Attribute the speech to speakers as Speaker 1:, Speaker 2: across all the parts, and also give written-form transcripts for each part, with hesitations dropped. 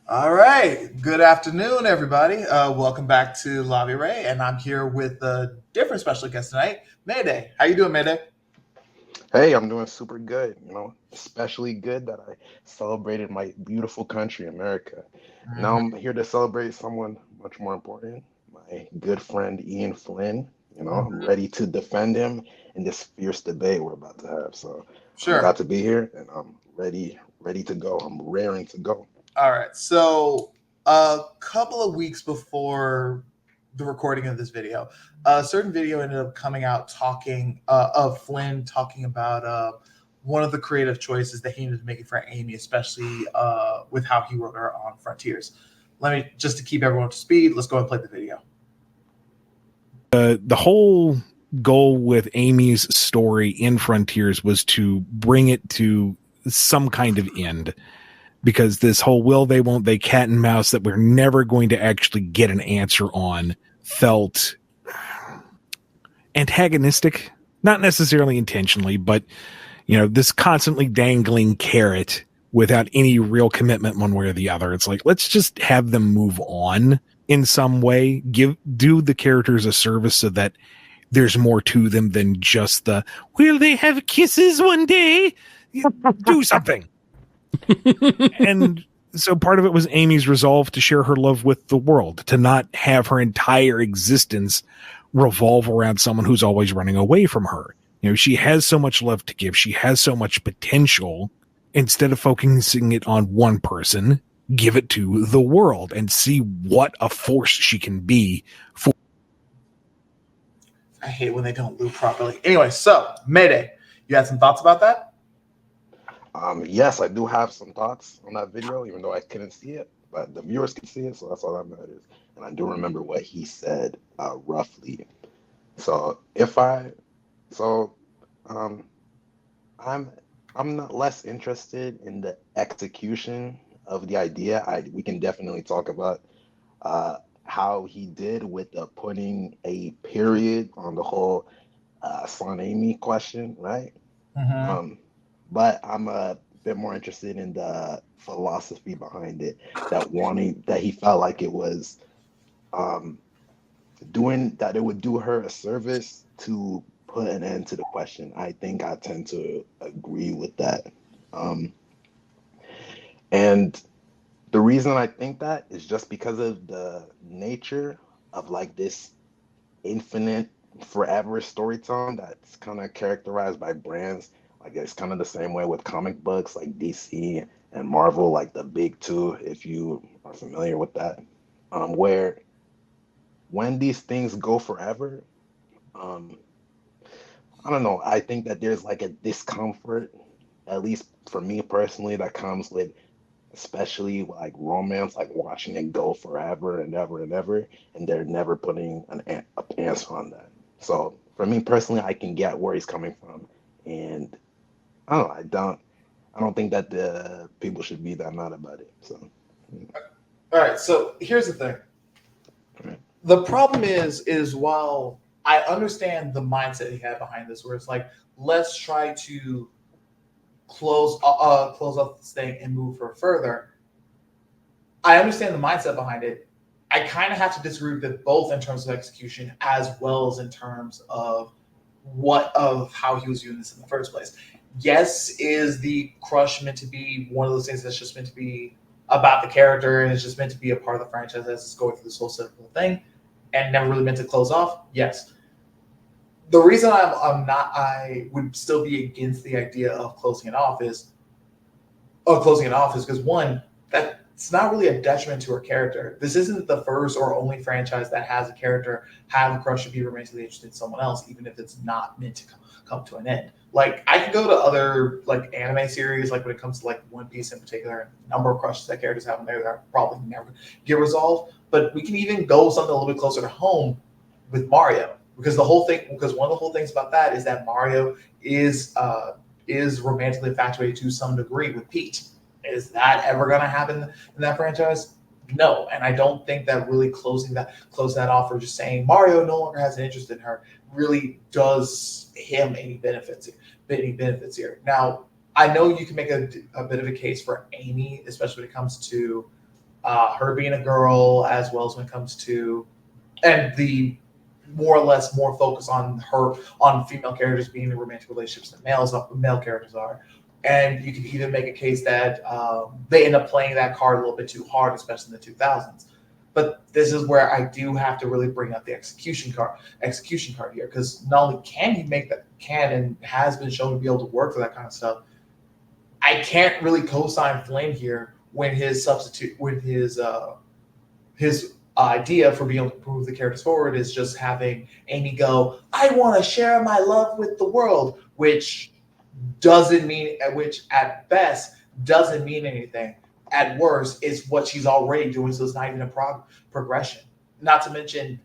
Speaker 1: All right. Good afternoon, everybody. Welcome back to Lobby Ray, and I'm here with a different special guest tonight, Mayday. How you doing, Mayday?
Speaker 2: Hey, I'm doing super good, especially good that I celebrated my beautiful country, America. Now I'm here to celebrate someone much more important, my good friend Ian Flynn. I'm ready to defend him in this fierce debate we're about to have. So I'm glad
Speaker 1: Sure.
Speaker 2: to be here and I'm ready to go. I'm raring to go.
Speaker 1: All right. So, a couple of weeks before the recording of this video, a certain video ended up coming out talking of Flynn talking about one of the creative choices that he ended up making for Amy, especially with how he wrote her on Frontiers. Let me just to keep everyone up to speed. Let's go and play the video.
Speaker 3: The whole goal with Amy's story in Frontiers was to bring it to some kind of end, because this whole will they won't they cat and mouse that we're never going to actually get an answer on felt antagonistic, not necessarily intentionally, but this constantly dangling carrot without any real commitment one way or the other. It's like, let's just have them move on in some way, do the characters a service so that there's more to them than just the will they have kisses one day? Do something. And so part of it was Amy's resolve to share her love with the world, to not have her entire existence revolve around someone who's always running away from her. She has so much love to give. She has so much potential. Instead of focusing it on one person, give it to the world and see what a force she can be for.
Speaker 1: I hate when they don't loop properly. Anyway, so Mayday, you had some thoughts about that?
Speaker 2: Yes, I do have some thoughts on that video, even though I couldn't see it, but the viewers can see it, so that's all that matters. And I do remember what he said roughly. So if I, so um, I'm I'm not less interested in the execution of the idea. We can definitely talk about how he did with putting a period on the whole SonAmy question, right?
Speaker 1: Mm-hmm.
Speaker 2: Um, but I'm a bit more interested in the philosophy behind it, that he felt like it was um, doing that it would do her a service to put an end to the question. I think I tend to agree with that. Um, and the reason I think that is just because of the nature of like this infinite forever storytelling that's kind of characterized by brands. Like it's kind of the same way with comic books like DC and Marvel, like the big two, if you are familiar with that. Where when these things go forever, um, I don't know. I think that there's like a discomfort, at least for me personally, that comes with especially like romance, like watching it go forever and ever and ever, and they're never putting an answer on that. So for me personally, I can get where he's coming from, and I don't know. I don't think that the people should be that mad about it. So,
Speaker 1: All right. So here's the thing.
Speaker 2: right.
Speaker 1: The problem is while I understand the mindset he had behind this, where it's like, let's try to close up this thing and move her further. I understand the mindset behind it. I kind of have to disagree with it both in terms of execution as well as in terms of what of how he was doing this in the first place. Yes, is the crush meant to be one of those things that's just meant to be about the character and it's just meant to be a part of the franchise as it's going through this whole simple thing and never really meant to close off? Yes. The reason I'm not I would still be against the idea of closing it off is because one, that's not really a detriment to her character. This isn't the first or only franchise that has a character have a crush or be romantically interested in someone else, even if it's not meant to come to an end. Like I can go to other like anime series, like when it comes to like One Piece in particular, a number of crushes that characters have in there that are probably never get resolved. But we can even go something a little bit closer to home with Mario, because one of the whole things about that is that Mario is romantically infatuated to some degree with Pete. Is that ever going to happen in that franchise? No, and I don't think that really close that off or just saying Mario no longer has an interest in her really does him any benefits here. Now, I know you can make a bit of a case for Amy, especially when it comes to her being a girl, as well as when it comes to, and the more or less more focus on her, on female characters being in romantic relationships than male characters are. And you can even make a case that they end up playing that card a little bit too hard, especially in the 2000s. But this is where I do have to really bring up the execution card here, because not only can he make that, can and has been shown to be able to work for that kind of stuff, I can't really co-sign Flynn here when his his idea for being able to move the characters forward is just having Amy go, "I want to share my love with the world," which at best doesn't mean anything. At worst, is what she's already doing, so it's not even a progression. Not to mention,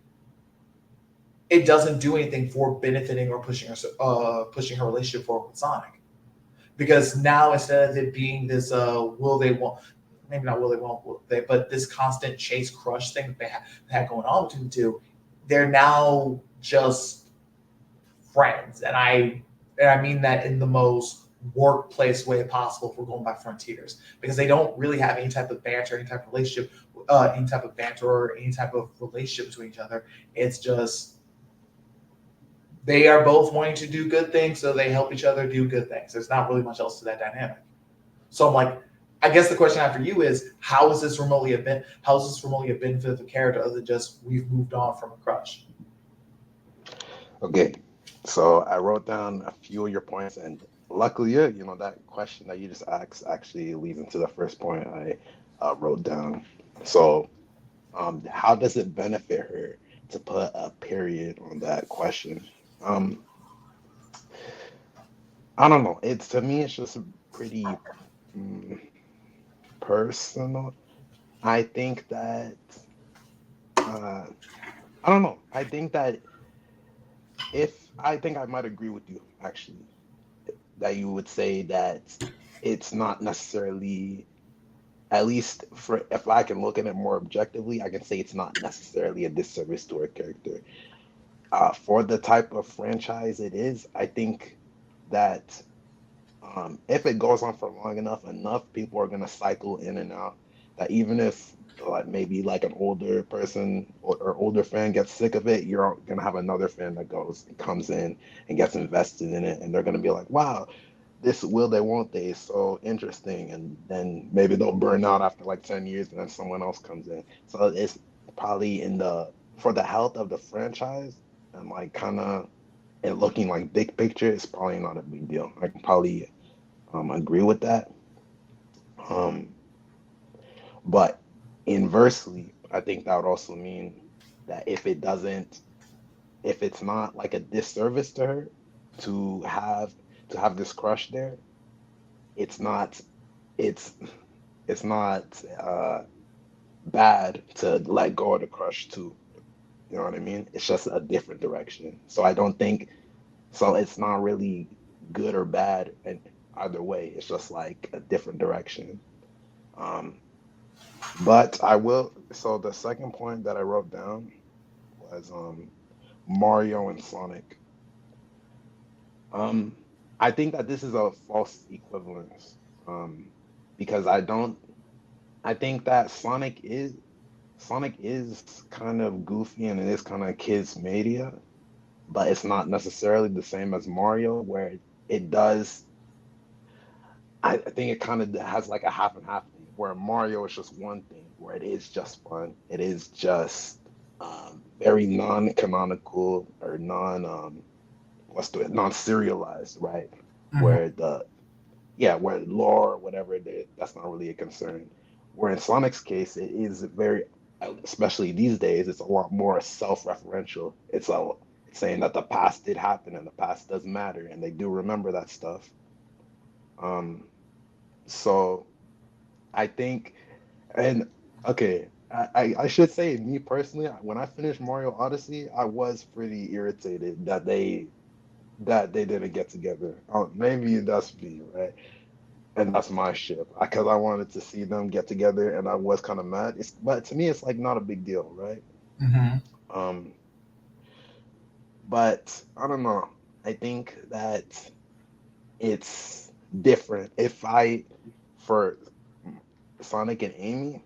Speaker 1: it doesn't do anything for benefiting or pushing her relationship forward with Sonic. Because now, instead of it being this will they won't, maybe not will they won't, will they, but this constant chase crush thing that they had going on between the two, they're now just friends. And I mean that in the most workplace way possible if we're going by Frontiers, because they don't really have any type of banter, any type of relationship, any type of banter or any type of relationship between each other. It's just they are both wanting to do good things, so they help each other do good things. There's not really much else to that dynamic. So I'm like, I guess the question I have for you is, how is this remotely a benefit of the character other than just we've moved on from a crush?
Speaker 2: Okay, so I wrote down a few of your points, and luckily, that question that you just asked actually leads into the first point I wrote down. So, how does it benefit her to put a period on that question? Um, I don't know. To me, it's just pretty mm, personal. I think that uh, I don't know. I think I might agree with you actually, that you would say that it's not necessarily, at least for if I can look at it more objectively, I can say it's not necessarily a disservice to a character. For the type of franchise it is, I think that if it goes on for long enough people are gonna cycle in and out. That even if like maybe like an older person or older fan gets sick of it, you're gonna have another fan that comes in and gets invested in it, and they're gonna be like, "Wow, this will they won't they is so interesting," and then maybe they'll burn out after like 10 years, and then someone else comes in. So it's probably for the health of the franchise and like kind of it looking like big picture, it's probably not a big deal. I can probably agree with that. Um, but inversely, I think that would also mean that if it's not like a disservice to her to have this crush there, it's not it's it's not bad to let go of the crush too. You know what I mean? It's just a different direction. So I don't think so. It's not really good or bad, and either way, it's just like a different direction. Um, but I will. So the second point that I wrote down was Mario and Sonic. Um, I think that this is a false equivalence. Um, because I don't. I think that Sonic is kind of goofy and it is kind of kids media, but it's not necessarily the same as Mario, where it does. I think it kind of has like a half and half thing, where Mario is just one thing, where it is just fun. It is just very non-canonical or non-serialized, right?
Speaker 1: Mm-hmm.
Speaker 2: Where where lore, whatever it is, that's not really a concern. Where in Sonic's case, it is very, especially these days, it's a lot more self-referential. It's saying that the past did happen and the past does matter, and they do remember that stuff. Um, so I think, and okay, I should say, me personally, when I finished Mario Odyssey, I was pretty irritated that they didn't get together. Maybe that's me, right? And that's my ship because I wanted to see them get together, and I was kind of mad. But to me, it's like not a big deal, right?
Speaker 1: Mm-hmm.
Speaker 2: Um, but I don't know. I think that it's different. For Sonic and Amy,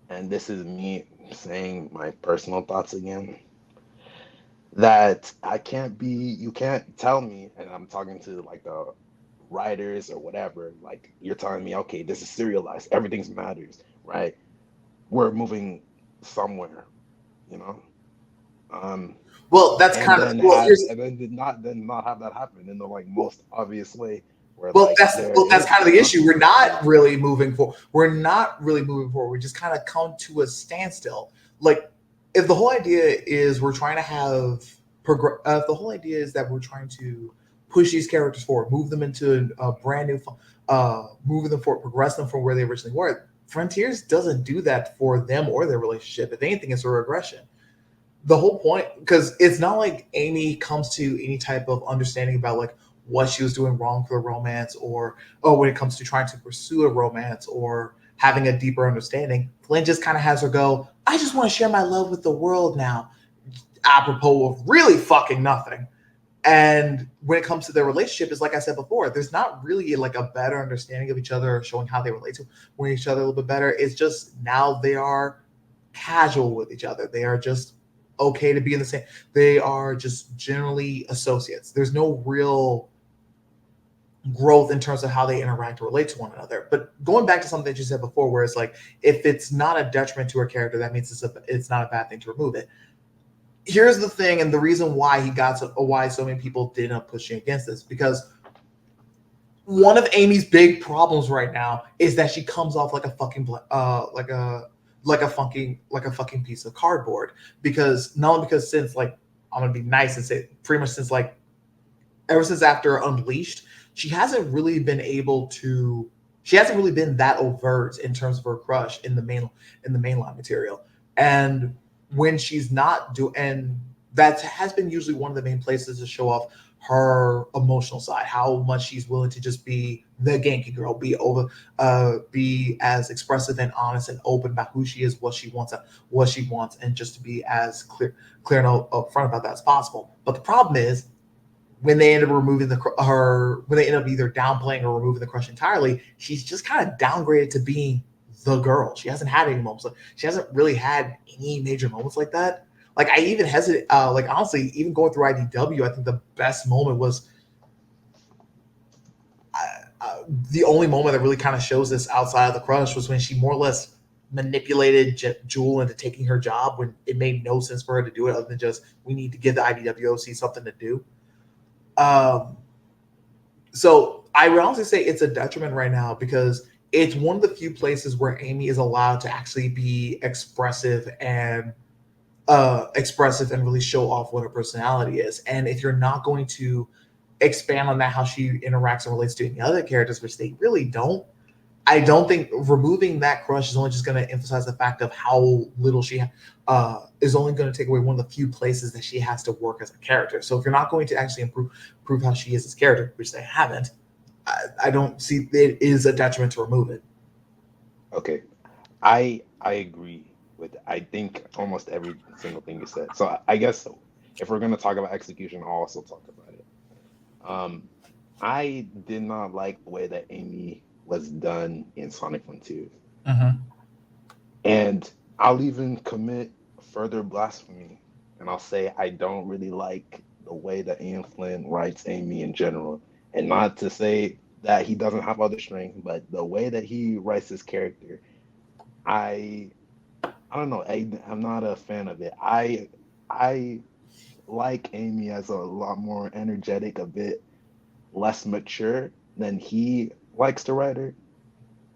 Speaker 2: and this is me saying my personal thoughts again, that you can't tell me, and I'm talking to like the writers or whatever, like you're telling me, okay, this is serialized, everything matters, right? We're moving somewhere, you know? Um,
Speaker 1: Well, that's
Speaker 2: and
Speaker 1: kind of
Speaker 2: then
Speaker 1: well. Here's
Speaker 2: did not have that happen in the like most obvious way where
Speaker 1: well,
Speaker 2: like there
Speaker 1: that's
Speaker 2: is
Speaker 1: kind of the issue. We're
Speaker 2: conflict
Speaker 1: not
Speaker 2: and
Speaker 1: really moving forward. We're not really moving forward. We just kind of come to a standstill. Like if the whole idea is we're trying to have if the whole idea is that we're trying to push these characters forward, move them into a brand new, moving them forward, progress them from where they originally were. Frontiers doesn't do that for them or their relationship. If anything, it's a regression. The whole point, because it's not like Amy comes to any type of understanding about like what she was doing wrong for the romance, or when it comes to trying to pursue a romance or having a deeper understanding. Flynn just kind of has her go, I just want to share my love with the world now, apropos of really fucking nothing. And when it comes to their relationship, is like I said before, there's not really like a better understanding of each other or showing how they relate to each other a little bit better. It's just now they are casual with each other. They are just okay to be in the same. They are just generally associates. There's no real growth in terms of how they interact or relate to one another. But going back to something that you said before, where it's like if it's not a detriment to her character, that means it's not a bad thing to remove it. Here's the thing, and the reason why why so many people did up pushing against this, because one of Amy's big problems right now is that she comes off like a fucking like a fucking piece of cardboard. Because not only because since like I'm gonna be nice and say pretty much since like ever since after Unleashed, she hasn't really been able to. She hasn't really been that overt in terms of her crush in the mainline material, and when she's not do and that has been usually one of the main places to show off her emotional side, how much she's willing to just be the Genki girl, be as expressive and honest and open about who she is, what she wants, and just to be as clear and upfront about that as possible. But the problem is when they end up removing when they end up either downplaying or removing the crush entirely, she's just kind of downgraded to being the girl. She hasn't had any moments. She hasn't really had any major moments like that. Like I even hesitate. Like honestly, even going through IDW, I think the best moment was the only moment that really kind of shows this outside of the crush was when she more or less manipulated Jewel into taking her job when it made no sense for her to do it other than just we need to give the IDWOC something to do. Um, so I would honestly say it's a detriment right now because it's one of the few places where Amy is allowed to actually be expressive and really show off what her personality is. And if you're not going to expand on that, how she interacts and relates to any other characters, which they really don't, I don't think removing that crush is only just going to emphasize the fact of how little she is only going to take away one of the few places that she has to work as a character. So if you're not going to actually improve how she is as a character, which they haven't, I don't see it is a detriment to remove it.
Speaker 2: okay. I agree with I think almost every single thing you said. So I guess if we're gonna talk about execution, I'll also talk about it. Um, I did not like the way that Amy was done in Sonic Frontiers.
Speaker 1: Mm-hmm.
Speaker 2: And I'll even commit further blasphemy. And I'll say I don't really like the way that Ian Flynn writes Amy in general. And not to say that he doesn't have other strengths, but the way that he writes his character, I I don't know. I'm not a fan of it. I like Amy as a lot more energetic, a bit less mature than he likes to write her.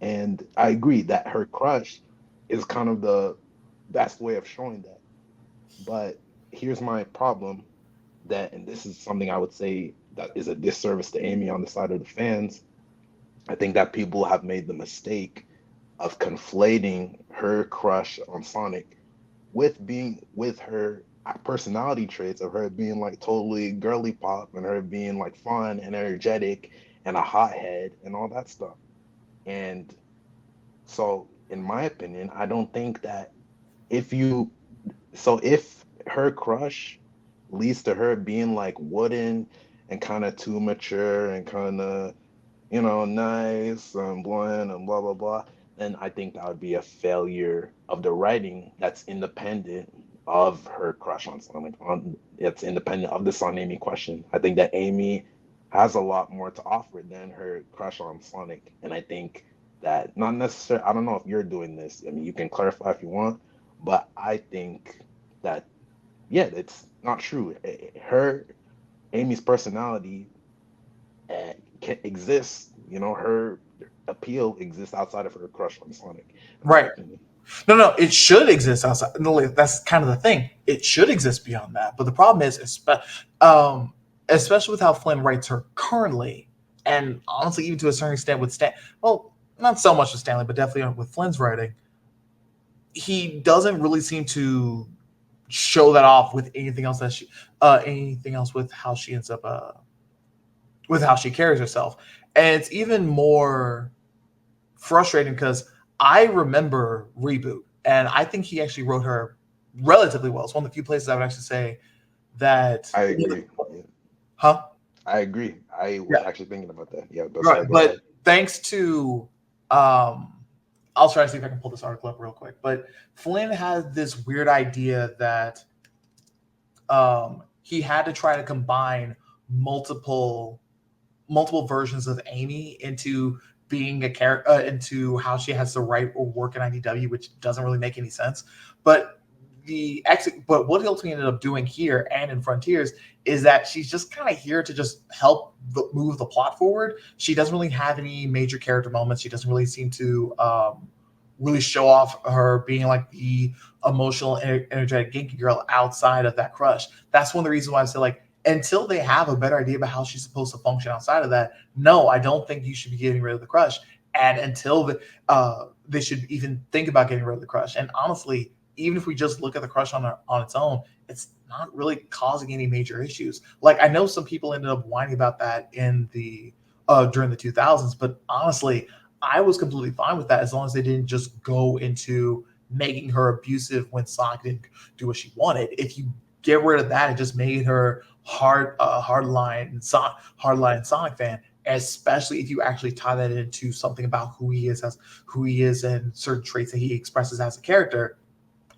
Speaker 2: And I agree that her crush is kind of the best way of showing that. But here's my problem that, and this is something I would say that is a disservice to Amy on the side of the fans. I think that people have made the mistake of conflating her crush on Sonic with her personality traits of her being like totally girly pop and her being like fun and energetic and a hothead and all that stuff. And so, in my opinion, I don't think that if you if her crush leads to her being like wooden and kind of too mature and kind of nice and bland and blah blah blah, then I think that would be a failure of the writing that's independent of her crush on Sonic. It's independent of the SonAmy question. I think that Amy has a lot more to offer than her crush on Sonic, and I think that not necessarily. I don't know if you're doing this. I mean, you can clarify if you want, but I think that yeah, it's not true. Her Amy's personality can exist. You know, her appeal exists outside of her crush on Sonic, in my
Speaker 1: Right.
Speaker 2: opinion.
Speaker 1: No, it should exist outside. No, that's kind of the thing. It should exist beyond that. But the problem is, especially with how Flynn writes her currently, and honestly, even to a certain extent with Stan. Well, not so much with Stanley, but definitely with Flynn's writing, he doesn't really seem to show that off with anything else that anything else with how she ends up, with how she carries herself, and it's even more frustrating because I remember Reboot, and I think he actually wrote her relatively well. It's one of the few places I would actually say that.
Speaker 2: I agree. Yeah.
Speaker 1: Huh?
Speaker 2: I agree. I was
Speaker 1: Yeah.
Speaker 2: actually thinking about that. Yeah, but
Speaker 1: Right.
Speaker 2: sorry, go
Speaker 1: But
Speaker 2: ahead.
Speaker 1: thanks to, um, I'll try to see if I can pull this article up real quick. But Flynn had this weird idea that he had to try to combine multiple multiple versions of Amy into being a character, into how she has to write or work in IDW, which doesn't really make any sense. But but what he ultimately ended up doing here and in Frontiers is that she's just kind of here to just help move the plot forward. She doesn't really have any major character moments. She doesn't really seem to really show off her being like the emotional, energetic Genki girl outside of that crush. That's one of the reasons why I say like until they have a better idea about how she's supposed to function outside of that, no, I don't think you should be getting rid of the crush. And until they should even think about getting rid of the crush. And honestly, even if we just look at the crush on its own, it's not really causing any major issues. Like I know some people ended up whining about that in the during the 2000s, but honestly, I was completely fine with that as long as they didn't just go into making her abusive when Sonic didn't do what she wanted. If you get rid of that and just made her hardline Sonic fan, especially if you actually tie that into something about who he is and certain traits that he expresses as a character.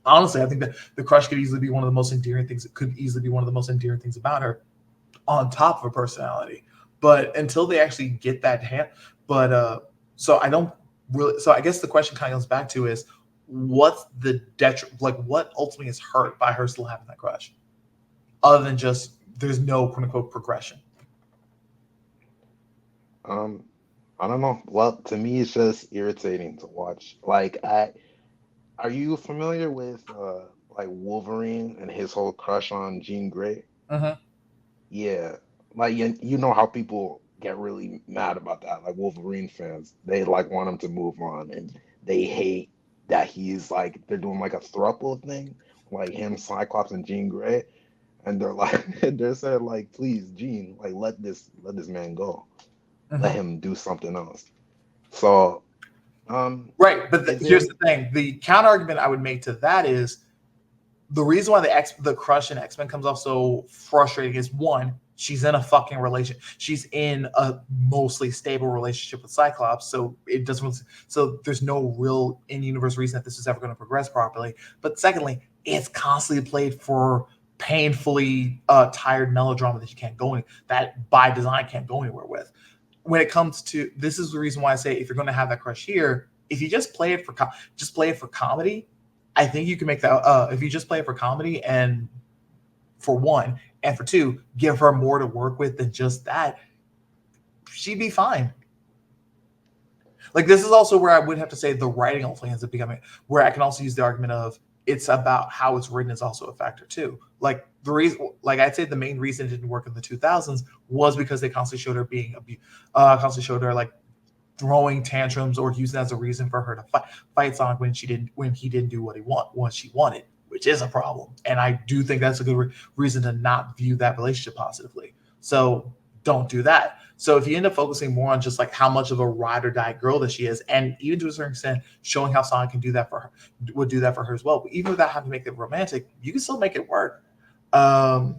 Speaker 1: Honestly, I think that the crush could easily be one of the most endearing things. It could easily be one of the most endearing things about her, on top of her personality. But until they actually get that hand, but so I don't really. So I guess the question kind of goes back to is what's the detriment? Like what ultimately is hurt by her still having that crush, other than just there's no quote unquote progression.
Speaker 2: Um, I don't know. Well, to me, it's just irritating to watch. Are you familiar with like Wolverine and his whole crush on Jean Grey?
Speaker 1: Mm-hmm.
Speaker 2: Yeah, like you know how people get really mad about that. Like Wolverine fans, they like want him to move on, and they hate that he's like they're doing like a throuple thing, like him, Cyclops, and Jean Grey, and they're like they're saying like, please, Jean, like let this man go, let
Speaker 1: Mm-hmm.
Speaker 2: him do something else. So,
Speaker 1: Right, but
Speaker 2: is
Speaker 1: here's
Speaker 2: there?
Speaker 1: the thing: the counter argument I would make to that is the reason why the crush in X-Men comes off so frustrating is one, she's in a fucking relation. She's in a mostly stable relationship with Cyclops, so it doesn't. So there's no real in-universe reason that this is ever going to progress properly. But secondly, it's constantly played for painfully tired melodrama that you can't go any, that by design can't go anywhere with. When it comes to this, is the reason why I say if you're going to have that crush here, if you just play it for just play it for comedy, I think you can make that. If you just play it for comedy and for one, and for two, give her more to work with than just that, she'd be fine. Like this is also where I would have to say the writing ultimately ends up becoming where I can also use the argument of it's about how it's written is also a factor too. Like the reason, like I'd say the main reason it didn't work in the 2000s was because they constantly showed her constantly showed her like throwing tantrums or using as a reason for her to fight Sonic when he didn't do what she wanted, which is a problem. And I do think that's a good reason to not view that relationship positively. So don't do that. So if you end up focusing more on just like how much of a ride or die girl that she is, and even to a certain extent showing how Sonic can do that for her, would do that for her as well. But even without having to make it romantic, you can still make it work. Um,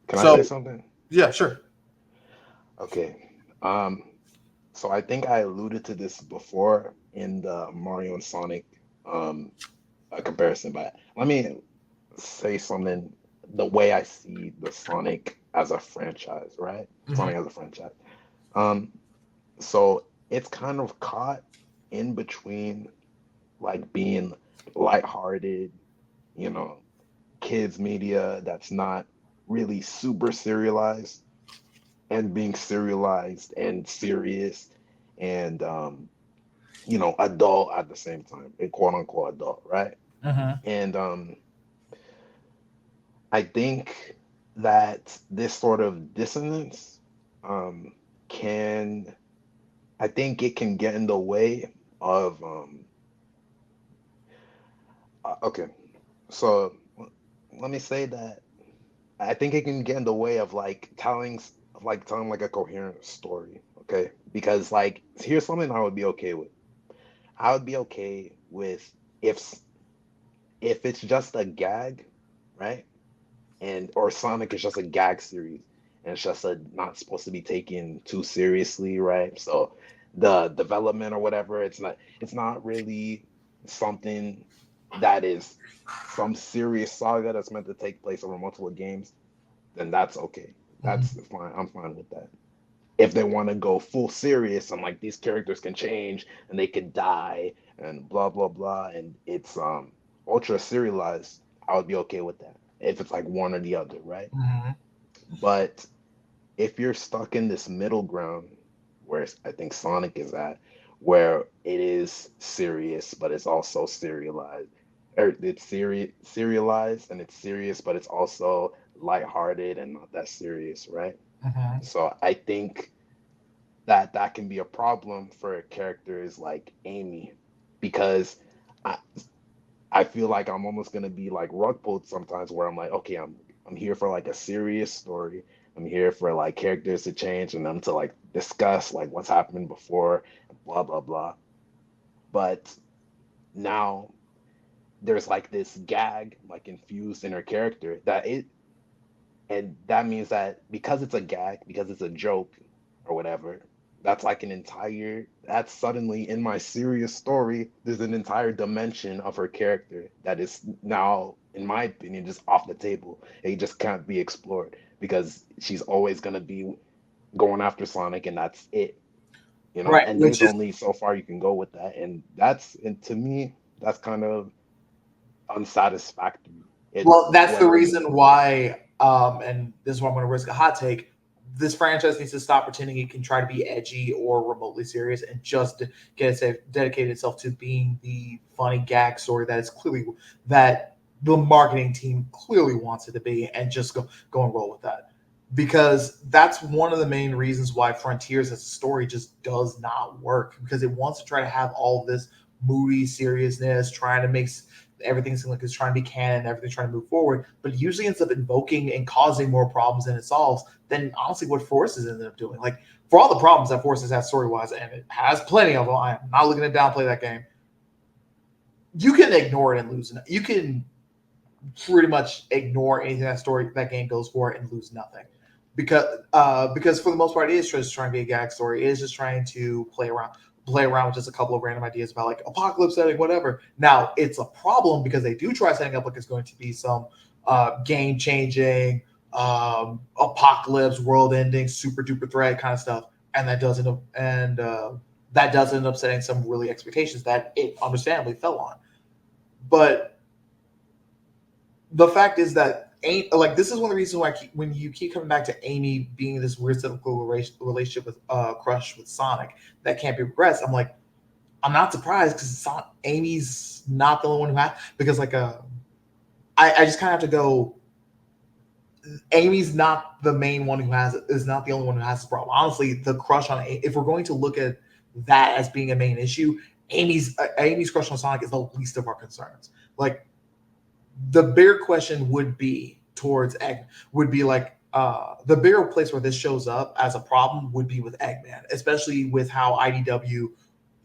Speaker 2: Can I say
Speaker 1: so
Speaker 2: something?
Speaker 1: yeah, sure.
Speaker 2: Okay. Um, So I think I alluded to this before in the Mario and Sonic comparison, but let me say something the way I see the Sonic as a franchise, right?
Speaker 1: Mhm.
Speaker 2: Sonic as a franchise. Um, so it's kind of caught in between like being lighthearted, you know, kids media that's not really super serialized and being serialized and serious and adult at the same time, a quote unquote adult, right?
Speaker 1: Mhm.
Speaker 2: And I think that this sort of dissonance um, can, I think it can get in the way of, okay, so let me say that I think it can get in the way of telling like a coherent story, okay? Because like here's something I would be okay with. I would be okay with if if it's just a gag, right? And or Sonic is just a gag series and it's just not supposed to be taken too seriously, right? So the development or whatever, it's not really something that is some serious saga that's meant to take place over multiple games, then that's okay.
Speaker 1: Mhm.
Speaker 2: That's fine. I'm fine with that. If they want to go full serious and like these characters can change and they can die and blah blah blah and it's ultra serialized, I would be okay with that. If it's like one or the other, right?
Speaker 1: Mhm.
Speaker 2: But if you're stuck in this middle ground where I think Sonic is at, where it is serious but it's also serialized, or it's serialized and it's serious but it's also lighthearted and not that serious, right?
Speaker 1: Mhm.
Speaker 2: So I think that that can be a problem for characters like Amy because I I feel like I'm almost gonna be like rug pulled sometimes where I'm like, okay, I'm here for like a serious story. I'm here for like characters to change and them to like discuss like what's happened before, blah blah blah. But now there's like this gag like infused in her character and that means that because it's a gag, because it's a joke or whatever, that's like that's suddenly in my serious story, there's an entire dimension of her character that is now, in my opinion, just off the table. It just can't be explored because she's always going to be going after Sonic and that's it,
Speaker 1: Right,
Speaker 2: and
Speaker 1: which
Speaker 2: there's
Speaker 1: is
Speaker 2: only so far you can go with that. And to me, that's kind of unsatisfactory. It's
Speaker 1: well, that's the
Speaker 2: whether you,
Speaker 1: reason why. And this is why I'm going to risk a hot take. This franchise needs to stop pretending it can try to be edgy or remotely serious and just dedicate itself to being the funny gag story that is clearly that the marketing team clearly wants it to be, and just go and roll with that. Because that's one of the main reasons why Frontiers as a story just does not work, because it wants to try to have all of this moody seriousness, trying to make everything seems like it's trying to be canon, everything's trying to move forward, but it usually ends up invoking and causing more problems than it solves than honestly what Forces ended up doing. Like, for all the problems that Forces has story wise, and it has plenty of them, I'm not looking to downplay that game. You can ignore it and lose. You can pretty much ignore anything that game goes for and lose nothing. Because for the most part, it is just trying to be a gag story. It is just trying to play around with just a couple of random ideas about like apocalypse setting, whatever. Now it's a problem because they do try setting up like it's going to be some game changing, apocalypse, world ending, super duper threat kind of stuff, and that does end up setting some really expectations that it understandably fell on. But the fact is that ain't like this is one of the reasons why when you keep coming back to Amy being this weird cyclical relationship with crush with Sonic that can't be progressed, I'm like, I'm not surprised because Amy's not the only one who has, because like I just kind of have to go. Amy's not the main one who is not the only one who has this problem. Honestly, the crush on if we're going to look at that as being a main issue, Amy's crush on Sonic is the least of our concerns. Like, the bigger question would be towards Egg would be like the bigger place where this shows up as a problem would be with Eggman, especially with how IDW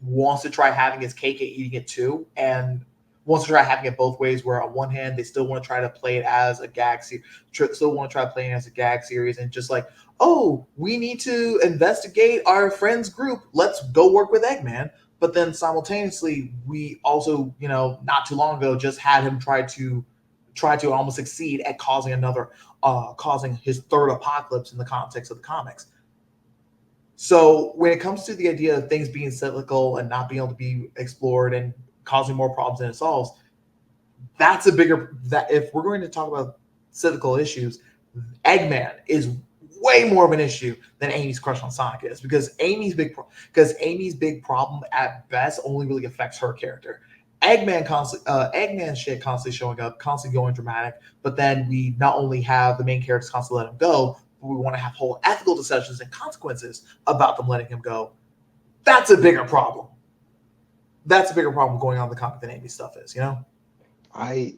Speaker 1: wants to try having his cake and eating it too. And wants to try having it both ways, where on one hand they still want to try to play it as a gag series, still want to try playing it as a gag series, and just like, oh, we need to investigate our friends group, let's go work with Eggman. But then simultaneously, we also, not too long ago, just had him try to almost succeed at causing his third apocalypse in the context of the comics. So when it comes to the idea of things being cyclical and not being able to be explored and causing more problems than it solves, that if we're going to talk about cyclical issues, Eggman is way more of an issue than Amy's crush on Sonic is, because Amy's big problem at best only really affects her character. Eggman shit constantly showing up, constantly going dramatic, but then we not only have the main characters constantly let him go, but we want to have whole ethical discussions and consequences about them letting him go. That's a bigger problem. That's a bigger problem going on in the comic than Amy stuff is,
Speaker 2: I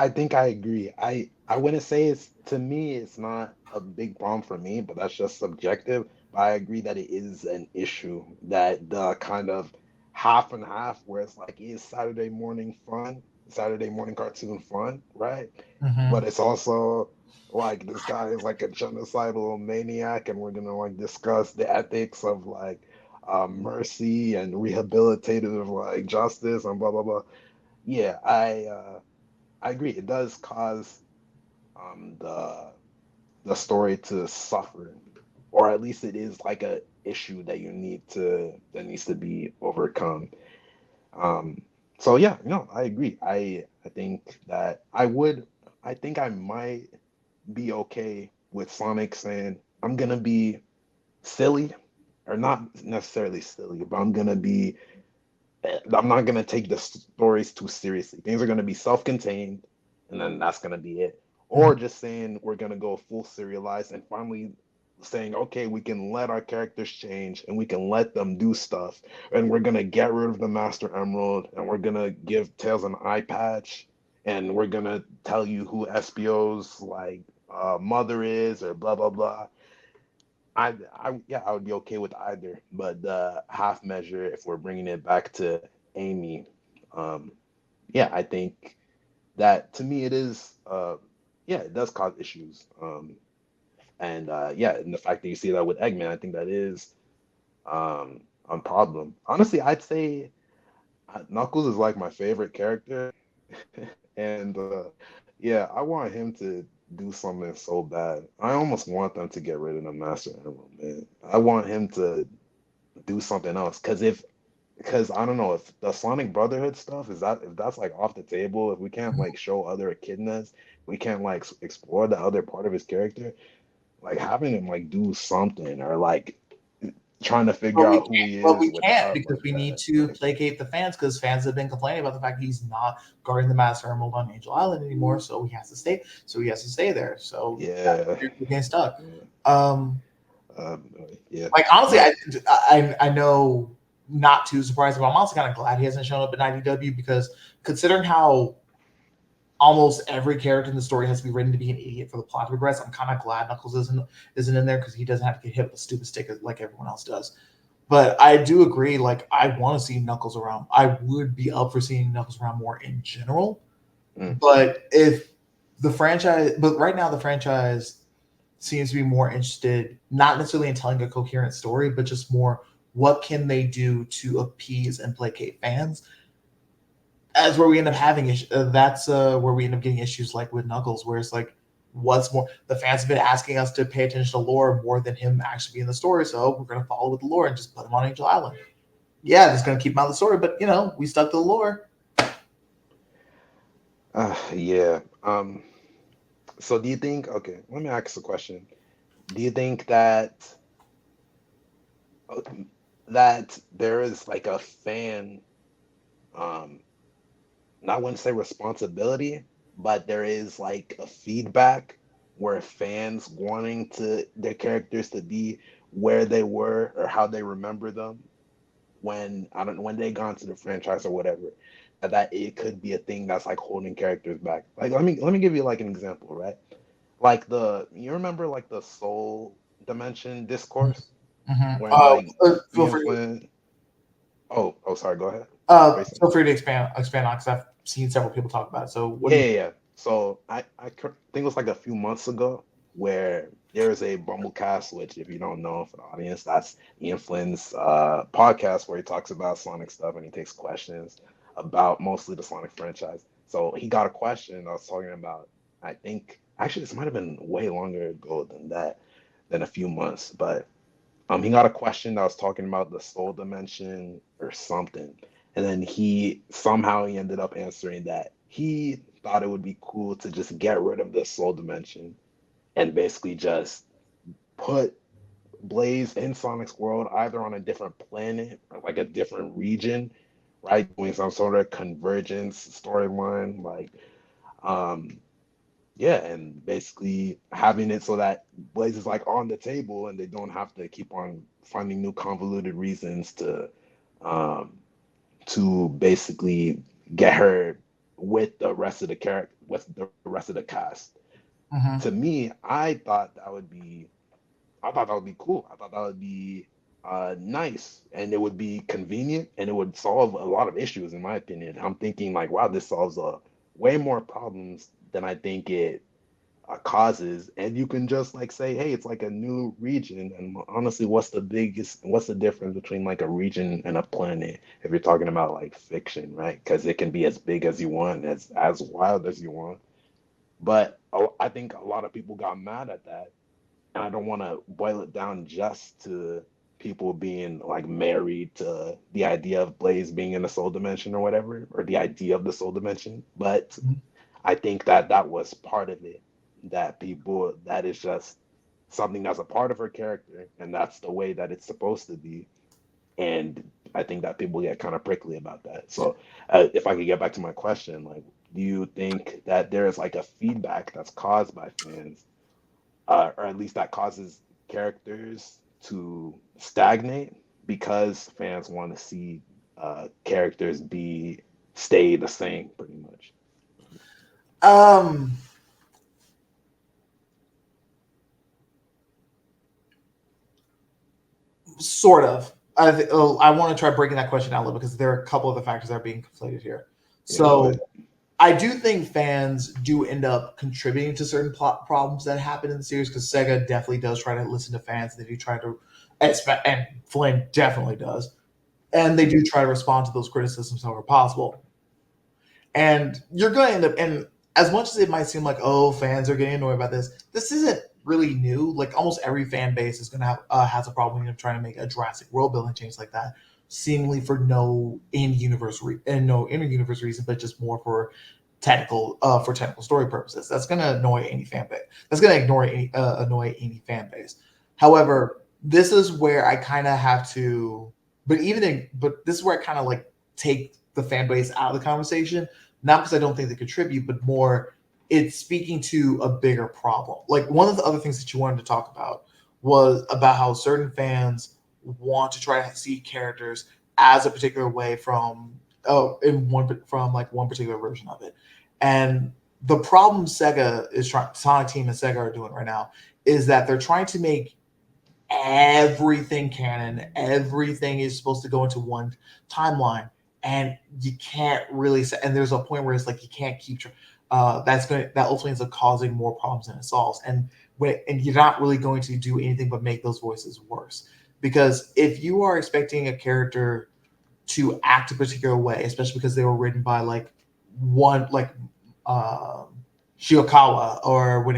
Speaker 2: think I agree. I wouldn't say to me it's not a big problem for me, but that's just subjective. But I agree that it is an issue, that the kind of half and half, where it's like, is Saturday morning cartoon fun, right?
Speaker 1: Mm-hmm.
Speaker 2: But it's also like, this guy is like a genocidal maniac, and we're gonna like discuss the ethics of like mercy and rehabilitative like justice and blah blah blah. Yeah, I agree. It does cause the story to suffer, or at least it is like a issue that needs to be overcome. So yeah, no, I agree. I think that I think I might be okay with Sonic saying, I'm gonna be silly, or not necessarily silly, but I'm not gonna take the stories too seriously. Things are gonna be self-contained, and then that's gonna be it. Or just saying we're gonna go full serialized, and finally saying, okay, we can let our characters change and we can let them do stuff, and we're gonna get rid of the Master Emerald, and we're gonna give Tails an eye patch, and we're gonna tell you who SBO's like mother is, or blah blah blah. I would be okay with either, but the half measure, if we're bringing it back to Amy, um, yeah, I think that to me it is, yeah, it does cause issues, and yeah, and the fact that you see that with Eggman, I think that is a problem. Honestly, I'd say Knuckles is like my favorite character, and yeah, I want him to do something so bad. I almost want them to get rid of the Master Emerald, man. I want him to do something else, because I don't know if the Sonic Brotherhood stuff if that's like off the table, if we can't like show other echidnas, we can't like explore the other part of his character, like having him like do something, or like trying to figure
Speaker 1: But we
Speaker 2: out who
Speaker 1: can't.
Speaker 2: he
Speaker 1: But we
Speaker 2: is
Speaker 1: can't
Speaker 2: without
Speaker 1: because
Speaker 2: like
Speaker 1: we need
Speaker 2: that.
Speaker 1: to placate the fans, because fans have been complaining about the fact he's not guarding the Master Emerald on Angel Island anymore. So he has to stay. So he has to stay there. So
Speaker 2: Yeah,
Speaker 1: you're getting stuck.
Speaker 2: yeah,
Speaker 1: Um,
Speaker 2: um, yeah.
Speaker 1: like honestly,
Speaker 2: But
Speaker 1: I know, not too surprised, but I'm also kind of glad he hasn't shown up in IDW, because considering how almost every character in the story has to be written to be an idiot for the plot to progress, I'm kind of glad Knuckles isn't in there, because he doesn't have to get hit with a stupid stick like everyone else does. But I do agree, like, I want to see Knuckles around. I would be up for seeing Knuckles around more in general. But right now the franchise seems to be more interested, not necessarily in telling a coherent story, but just more, what can they do to appease and placate fans? That's where we end up having that's where we end up getting issues like with Knuckles, where it's like, what's more, the fans have been asking us to pay attention to lore more than him actually being in the story, so we're going to follow with the lore and just put him on Angel Island. Yeah, that's going to keep him out of the story, but we stuck to the lore.
Speaker 2: yeah. So do you think? Okay, let me ask a question. Do you think that there is like a fan, um, I wouldn't say responsibility, but there is like a feedback where fans wanting their characters to be where they were or how they remember them when I don't know when they got into the franchise or whatever, that it could be a thing that's like holding characters back. Like let me give you like an example, right? Like you remember like the Soul Dimension discourse
Speaker 1: Mm-hmm.
Speaker 2: when like
Speaker 1: Feel
Speaker 2: Ian
Speaker 1: free.
Speaker 2: Flynn. Oh, sorry. Go ahead.
Speaker 1: Feel free to expand on, because I've seen several people talk about it. So what
Speaker 2: Yeah,
Speaker 1: do you?
Speaker 2: yeah. So think it was like a few months ago where there's a Bumblecast, which if you don't know for the audience, that's Ian Flynn's podcast where he talks about Sonic stuff and he takes questions about mostly the Sonic franchise. So he got a question I was talking about, I think actually this might have been way longer ago than that, than a few months, but he got a question that was talking about the soul dimension or something. And then he ended up answering that he thought it would be cool to just get rid of the soul dimension and basically just put Blaze in Sonic's world either on a different planet or like a different region, right? Doing some sort of convergence storyline, like um yeah, and basically having it so that Blaze is like on the table and they don't have to keep on finding new convoluted reasons um to basically get her with the rest of the character with the rest of the cast.
Speaker 1: Mhm.
Speaker 2: To me, I thought that would be cool. I thought that would be nice and it would be convenient and it would solve a lot of issues in my opinion. I'm thinking like, wow, this solves way more problems than I think it causes, and you can just like say, hey, it's like a new region. And honestly, what's the difference between like a region and a planet if you're talking about like fiction, right? Because it can be as big as you want, as wild as you want. But I think a lot of people got mad at that, and I don't want to boil it down just to people being like married to the idea of Blaze being in the soul dimension or whatever, or the idea of the soul dimension. But
Speaker 1: Mhm.
Speaker 2: I think that that was part of it. That is just something that's a part of her character, and that's the way that it's supposed to be. And I think that people get kind of prickly about that. So, if I could get back to my question, like, do you think that there is like a feedback that's caused by fans, or at least that causes characters to stagnate because fans want to see characters be stay the same, pretty much?
Speaker 1: Um, Sort of. I want to try breaking that question down a little because there are a couple of the factors that are being conflated here.
Speaker 2: Yeah, go
Speaker 1: So
Speaker 2: ahead.
Speaker 1: I do think fans do end up contributing to certain plot problems that happen in the series because Sega definitely does try to listen to fans. They do try to, and Flynn definitely does, and they do try to respond to those criticisms however possible. And you're going to end up, and as much as it might seem like, oh, fans are getting annoyed about this isn't really new. Like almost every fan base is going to have has a problem when you're trying to make a drastic world building change like that, seemingly for no inner universe reason, but just more for technical story purposes. That's going to annoy any fan base. That's going to annoy any fan base. However, this is where I kind of have to, but this is where I kind of like take the fan base out of the conversation, not because I don't think they contribute, but more it's speaking to a bigger problem. Like one of the other things that you wanted to talk about was about how certain fans want to try to see characters as a particular way from like one particular version of it. And the problem Sonic Team and Sega are doing right now is that they're trying to make everything canon. Everything is supposed to go into one timeline, and you can't really say. And there's a point where it's like you can't keep. That ultimately ends up causing more problems than it solves. And you're not really going to do anything but make those voices worse. Because if you are expecting a character to act a particular way, especially because they were written by um, Shiokawa or one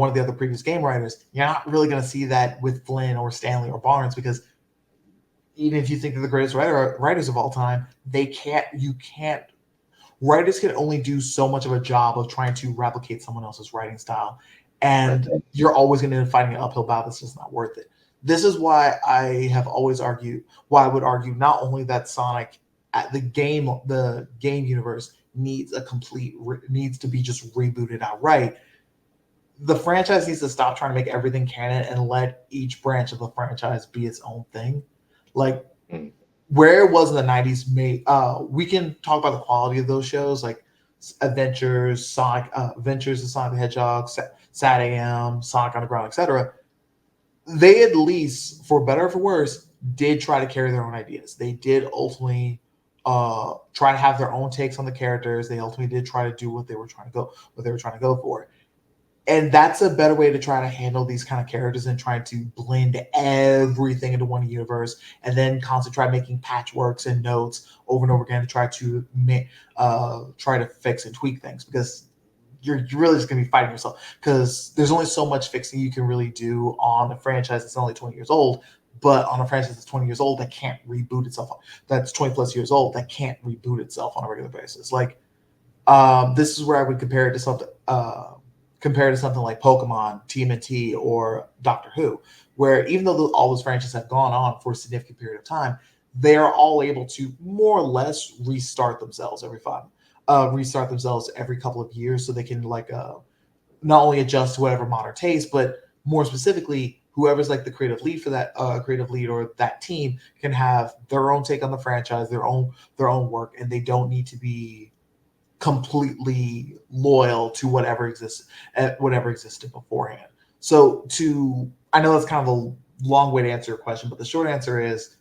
Speaker 1: of the other previous game writers, you're not really going to see that with Flynn or Stanley or Barnes because even if you think they're the greatest writers of all time, you can't. Writers can only do so much of a job of trying to replicate someone else's writing style,
Speaker 2: Right.
Speaker 1: and you're always going to end up fighting an uphill battle that's just not worth it. This is why I would argue not only that Sonic, at the game universe needs to be just rebooted outright. The franchise needs to stop trying to make everything canon and let each branch of the franchise be its own thing. Like
Speaker 2: Mm.
Speaker 1: where it was in the 90s we can talk about the quality of those shows like Adventures of Sonic the Hedgehog, Sad AM, Sonic Underground, etc. They at least, for better or for worse, did try to carry their own ideas. They did ultimately try to have their own takes on the characters. They ultimately did try to do what they were trying to go for. And that's a better way to try to handle these kind of characters than trying to blend everything into one universe and then constantly try making patchworks and notes over and over again to try to fix and tweak things, because you're really just going to be fighting yourself, because there's only so much fixing you can really do on a franchise that's only 20 years old. But on a franchise that's 20 years old that can't reboot itself, that's 20 plus years old that can't reboot itself on a regular basis. Like, this is where I would compare it to something. Compare to something like Pokemon, TMNT, or Doctor Who, where even though all those franchises have gone on for a significant period of time, they are all able to more or less restart themselves every couple of years, so they can not only adjust to whatever modern taste, but more specifically, whoever's like the creative lead or that team can have their own take on the franchise, their own work, and they don't need to be completely loyal to whatever existed beforehand. So I know that's kind of a long way to answer your question, but the short answer is,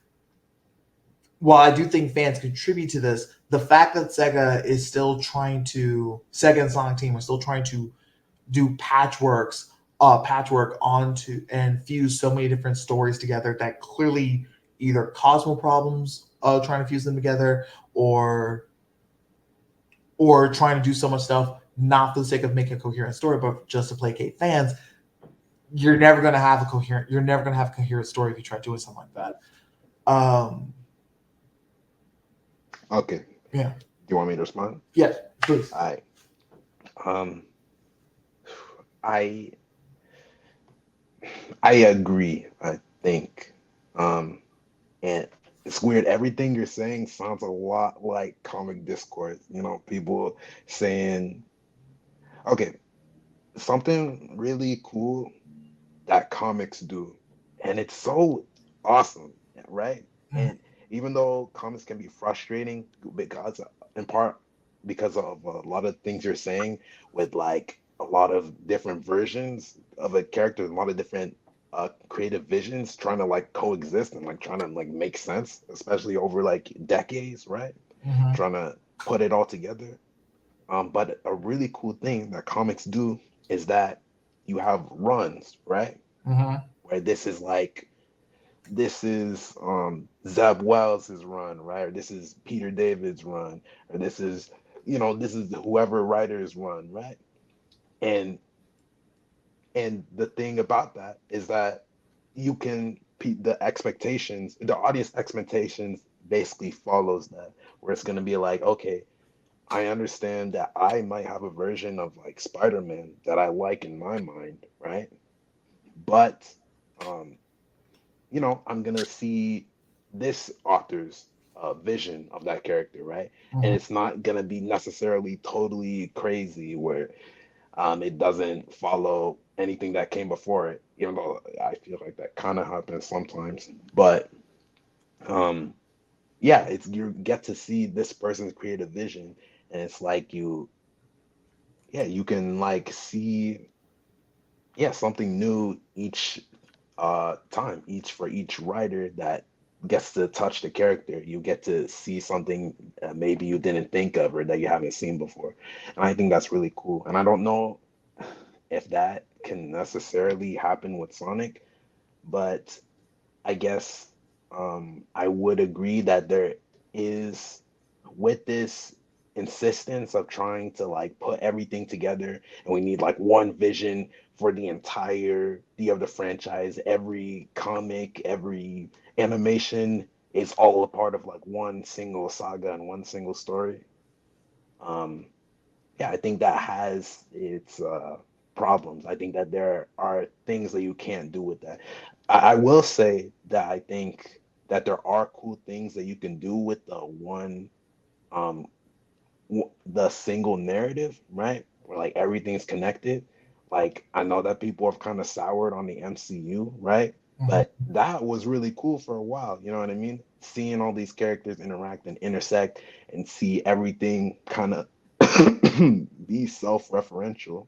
Speaker 1: while I do think fans contribute to this, the fact that Sega and Sonic Team are still trying to do patchwork onto and fuse so many different stories together that clearly either cause more problems trying to fuse them together, or trying to do so much stuff not for the sake of making a coherent story, but just to placate fans. You're never going to have a coherent story if you try doing something like that.
Speaker 2: Okay.
Speaker 1: Yeah.
Speaker 2: Do you want me to respond?
Speaker 1: Yes, please.
Speaker 2: I I I agree, I think. And it's weird. Everything you're saying sounds a lot like comic discourse. People saying, okay, something really cool that comics do, and it's so awesome, right? And even though comics can be frustrating because, in part, because of a lot of things you're saying, with like a lot of different versions of a character, a lot of different creative visions trying to like coexist and like trying to like make sense, especially over like decades, right?
Speaker 1: Mm-hmm.
Speaker 2: Trying to put it all together. But a really cool thing that comics do is that you have runs, right?
Speaker 1: Mm-hmm.
Speaker 2: Where this is Zeb Wells' run, right? Or this is Peter David's run, or this is whoever writer's run, right? And the thing about that is that the audience expectations basically follows that, where it's gonna be like, okay, I understand that I might have a version of like Spider-Man that I like in my mind, right? But um, I'm gonna see this author's vision of that character, right? And
Speaker 1: Mm-hmm.
Speaker 2: it's not gonna be necessarily totally crazy where it doesn't follow anything that came before it, even though I feel like that kind of happens sometimes. But um, yeah, it's you get to see this person's creative vision, and it's like you can like see something new each time, each writer that gets to touch the character. You get to see something maybe you didn't think of or that you haven't seen before, and I think that's really cool. And I don't know if that can necessarily happen with Sonic, but I guess I would agree that there is, with this insistence of trying to like put everything together, and we need like one vision for the entirety of the franchise. Every comic, every animation is all a part of like one single saga and one single story. Um, yeah, I think that has its problems. I think that there are things that you can't do with that. I will say that I think that there are cool things that you can do with um, the single narrative, right? Where like everything's connected. Like I know that people have kind of soured on the MCU, right?
Speaker 1: Mm-hmm.
Speaker 2: But that was really cool for a while. You know what I mean? Seeing all these characters interact and intersect and see everything kind of be self-referential.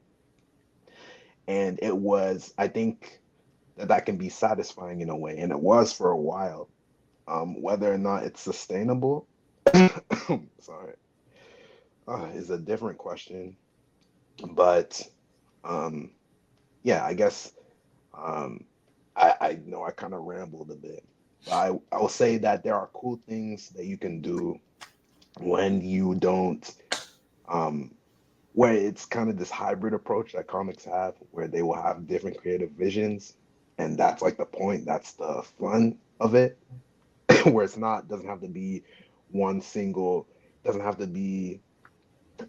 Speaker 2: And I think that can be satisfying in a way, and it was for a while. Whether or not it's sustainable, Sorry, is a different question, but um, yeah, I guess um, I know I kind of rambled a bit, but I will say that there are cool things that you can do when you don't um, where it's kind of this hybrid approach that comics have, where they will have different creative visions, and that's like the point. That's the fun of it, where it's not doesn't have to be one single, doesn't have to be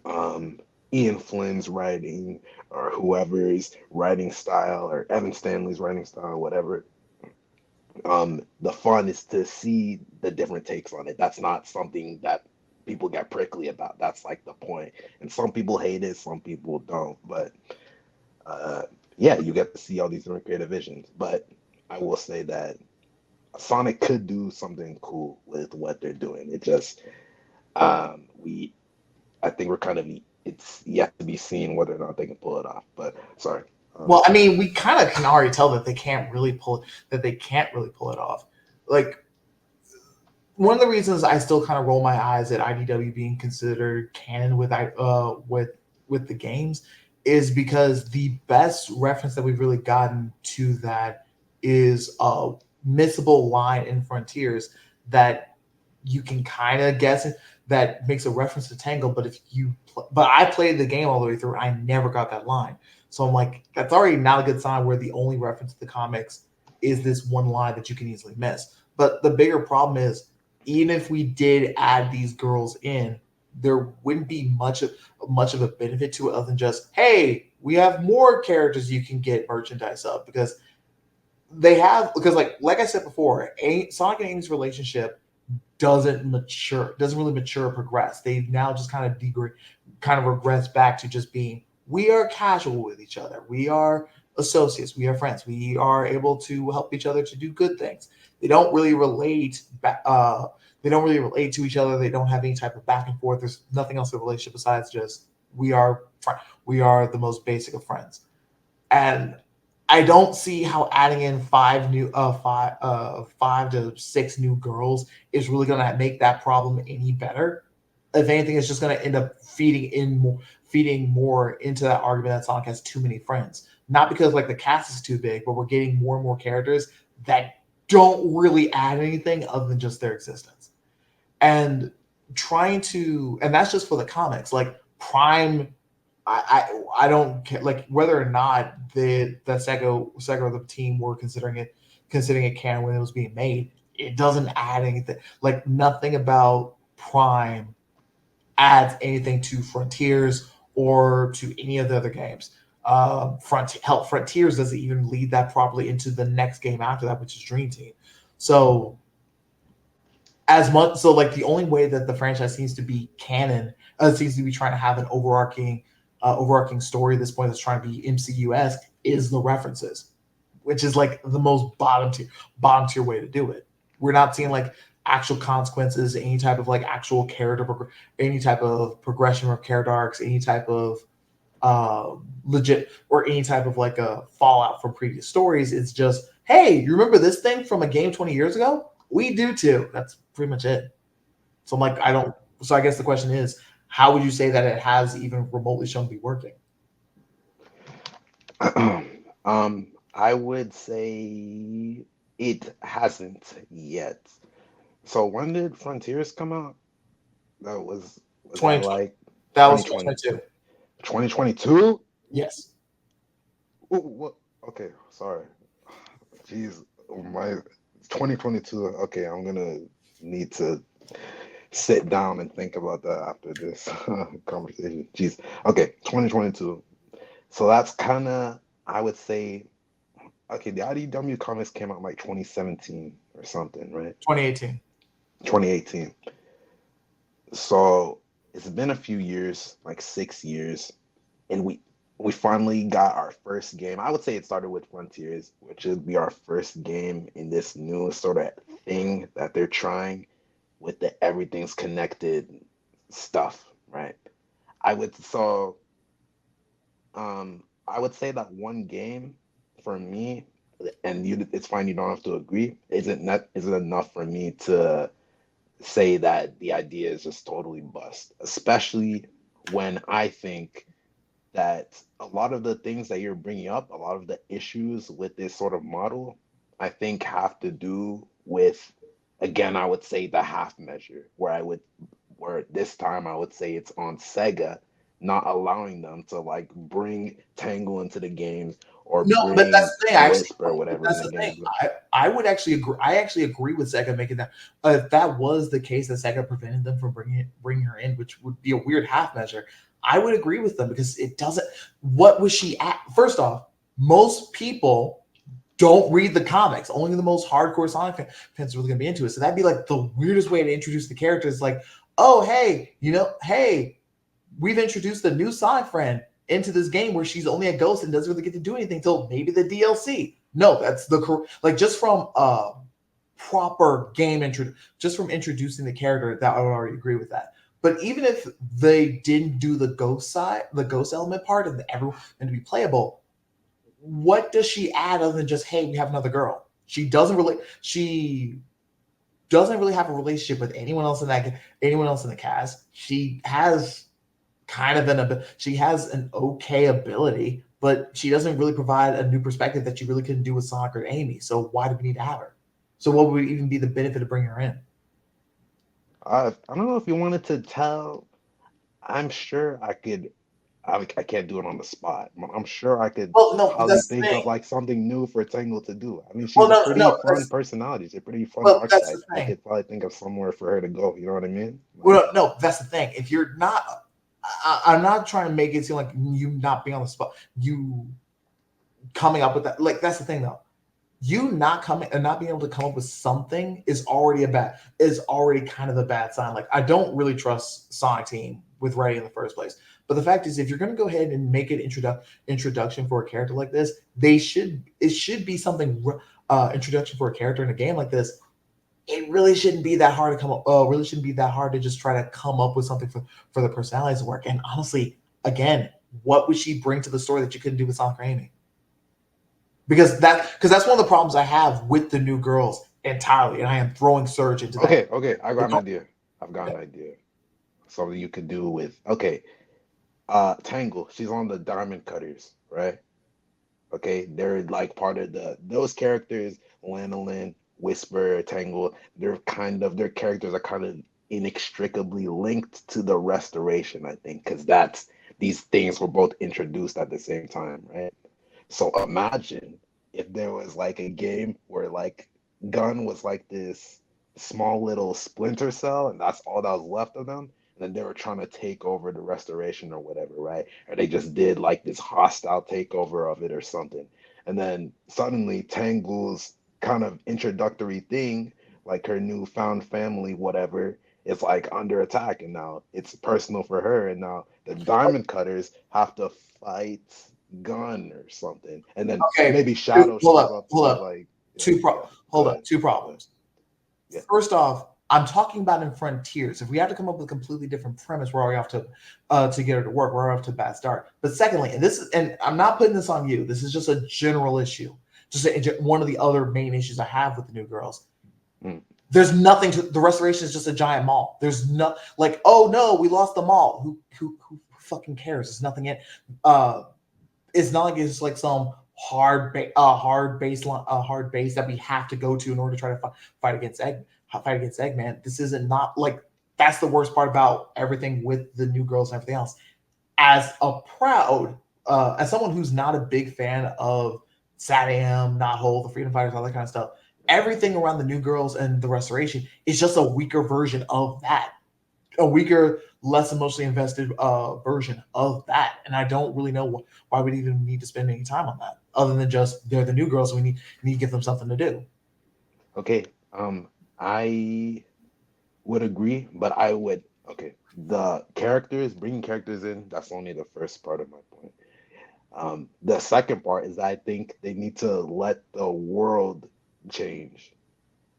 Speaker 2: um, Ian Flynn's writing or whoever's writing style or Evan Stanley's writing style, whatever. The fun is to see the different takes on it. That's not something that people get prickly about. That's like the point. And some people hate it, some people don't. But uh, yeah, you get to see all these different creative visions. But I will say that Sonic could do something cool with what they're doing. It just we I think we're kind of it's yet to be seen whether or not they can pull it off. But sorry.
Speaker 1: Well, I mean, we kind of can already tell that they can't really pull it off. Like, one of the reasons I still kind of roll my eyes at IDW being considered canon with the games is because the best reference that we've really gotten to that is a missable line in Frontiers that you can kind of guess it, that makes a reference to Tangle. But but I played the game all the way through, I never got that line. So I'm like, that's already not a good sign where the only reference to the comics is this one line that you can easily miss. But the bigger problem is, even if we did add these girls in, there wouldn't be much of a benefit to it other than just, hey, we have more characters you can get merchandise of, because like I said before, Sonic and Amy's relationship doesn't really mature or progress. They've now just kind of regress back to just being, we are casual with each other, we are associates, we are friends, we are able to help each other to do good things. They don't really relate to each other. They don't have any type of back and forth. There's nothing else in the relationship besides just, we are the most basic of friends. And I don't see how adding in five to six new girls is really going to make that problem any better. If anything, it's just going to end up feeding more into that argument that Sonic has too many friends. Not because like the cast is too big, but we're getting more and more characters that don't really add anything other than just their existence. And and that's just for the comics. Like Prime, I don't care, like, whether or not the Sega or the team were considering it canon when it was being made. It doesn't add anything. Like, nothing about Prime adds anything to Frontiers or to any of the other games. Frontiers doesn't even lead that properly into the next game after that, which is Dream Team. So like the only way that the franchise seems to be canon, seems to be trying to have an overarching story at this point that's trying to be MCU-esque, is the references, which is like the most bottom tier way to do it. We're not seeing like actual consequences, any type of like actual any type of progression of character arcs, any type of legit, or any type of like a fallout from previous stories. It's just, hey, you remember this thing from a game 20 years ago? We do too. That's pretty much it. So I'm like, so I guess the question is, how would you say that it has even remotely shown to be working?
Speaker 2: I would say it hasn't yet. So when did Frontiers come out? Was that like
Speaker 1: that was
Speaker 2: 2022? 2022?
Speaker 1: Yes.
Speaker 2: Ooh, what? Okay, sorry. Jeez, my 2022. Okay, I'm gonna need to sit down and think about that after this conversation. Jeez. Okay, 2022. So that's kind of, I would say, okay, the IDW comics came out like 2017 or something, right?
Speaker 1: 2018.
Speaker 2: 2018. So it's been a few years, like 6 years, and we finally got our first game. I would say it started with Frontiers, which would be our first game in this new sort of thing that they're trying with the everything's connected stuff, right? I would so I would say that one game for me, and it's fine, you don't have to agree, isn't enough for me to say that the idea is just totally bust, especially when I think that a lot of the things that you're bringing up, a lot of the issues with this sort of model, I think have to do with, again, I would say the half measure, where this time I would say it's on Sega not allowing them to like bring Tangle into the games or
Speaker 1: No, but that's
Speaker 2: bring
Speaker 1: the thing. I actually,
Speaker 2: Whisper or whatever in
Speaker 1: that's
Speaker 2: the
Speaker 1: the thing.
Speaker 2: games.
Speaker 1: I would actually agree. I actually agree with Sega making that. If that was the case, that Sega prevented them from bringing her in, which would be a weird half measure. I would agree with them because it doesn't. What was she at? First off, most people don't read the comics. Only the most hardcore Sonic fans are really gonna be into it. So that'd be like the weirdest way to introduce the characters. Like, oh hey, hey, we've introduced a new Sonic friend into this game where she's only a ghost and doesn't really get to do anything till maybe the DLC. No, that's like just from proper game intro, just from introducing the character, that I would already agree with that. But even if they didn't do the ghost side, the ghost element part, and everyone and to be playable, what does she add other than just hey, we have another girl? She doesn't really have a relationship with anyone else in the cast. She has she has an okay ability, but she doesn't really provide a new perspective that you really couldn't do with Sonic or Amy. So why do we need to have her? So what would even be the benefit of bringing her in?
Speaker 2: I don't know if you wanted to tell. I'm sure I could. I can't do it on the spot. I'm sure I could
Speaker 1: Well, no,
Speaker 2: probably
Speaker 1: that's the
Speaker 2: think
Speaker 1: thing.
Speaker 2: of like something new for Tangle to do. I mean,
Speaker 1: Well,
Speaker 2: she's a
Speaker 1: no,
Speaker 2: pretty
Speaker 1: no,
Speaker 2: fun personality. She's a pretty fun
Speaker 1: well, that's the
Speaker 2: archetype. I
Speaker 1: thing.
Speaker 2: could probably think of somewhere for her to go. You know what I mean? Like,
Speaker 1: Well, no, that's the thing. If you're not, I'm not trying to make it seem like you not being on the spot, you coming up with that. Like that's the thing, though. You not coming and not being able to come up with something is already kind of a bad sign. Like I don't really trust Sonic Team with Ray in the first place. But the fact is, if you're going to go ahead and make an introduction for a character like this, it should be something introduction for a character in a game like this. It really shouldn't be that hard to come up. Really shouldn't be that hard to just try to come up with something for the personalities to work. And honestly, again, what would she bring to the story that you couldn't do with Sonic or Amy? Because that's one of the problems I have with the new girls entirely, and I am throwing Surge into that.
Speaker 2: okay, I got an idea. I've got an idea. Something you could do with, okay, Tangle. She's on the Diamond Cutters, right? Okay, they're like part of those characters, Lanolin, Whisper, Tangle, their characters are kind of inextricably linked to the restoration, I think, because that's these things were both introduced at the same time, right? So imagine if there was like a game where like Gun was like this small little splinter cell, and that's all that was left of them. And then they were trying to take over the restoration or whatever, right? Or they just did like this hostile takeover of it or something. And then suddenly Tangle's kind of introductory thing, like her newfound family, whatever, is like under attack. And now it's personal for her. And now the Diamond Cutters have to fight Gun or something. And then
Speaker 1: Okay,
Speaker 2: maybe Shadow shows up to
Speaker 1: hold
Speaker 2: be
Speaker 1: up.
Speaker 2: like, yeah, go
Speaker 1: Hold up.
Speaker 2: ahead.
Speaker 1: Two
Speaker 2: Go ahead.
Speaker 1: problems.
Speaker 2: Yeah.
Speaker 1: First off, I'm talking about in Frontiers. If we have to come up with a completely different premise, we're already off to get her to work. We're off to a bad start. But secondly, and I'm not putting this on you. This is just a general issue. One of the other main issues I have with the new girls.
Speaker 2: Mm.
Speaker 1: There's nothing to the restoration is just a giant mall. There's no like, oh no, we lost the mall. Who fucking cares? There's nothing in. It's not like it's like some hard base that we have to go to in order to try to fight against Eggman. This isn't not like that's the worst part about everything with the new girls and everything else. As someone who's not a big fan of SatAM, Not Whole, the Freedom Fighters, all that kind of stuff, everything around the new girls and the restoration is just a weaker version of that, a weaker, less emotionally invested version of that. And I don't really know why we'd even need to spend any time on that, other than just they're the new girls. And we need to give them something to do.
Speaker 2: Okay. I would agree, but okay. The characters, bringing characters in, that's only the first part of my point. The second part is I think they need to let the world change.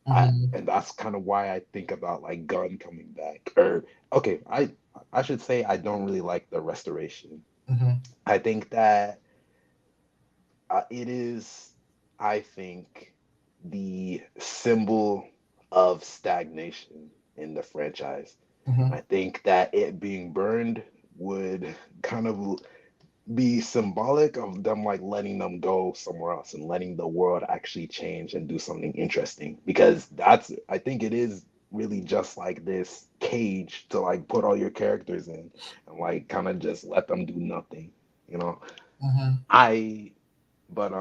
Speaker 1: Mm-hmm.
Speaker 2: And that's kind of why I think about like Gun coming back. Or okay, I should say I don't really like the restoration.
Speaker 1: Mm-hmm.
Speaker 2: I think that it is, I think, the symbol of stagnation. in the franchise.
Speaker 1: Mhm.
Speaker 2: I think that it being burned would kind of be symbolic of them like letting them go somewhere else and letting the world actually change and do something interesting. Because that's, I think it is really just like this cage to like put all your characters in and like kind of just let them do nothing, you know?
Speaker 1: Mhm.
Speaker 2: I but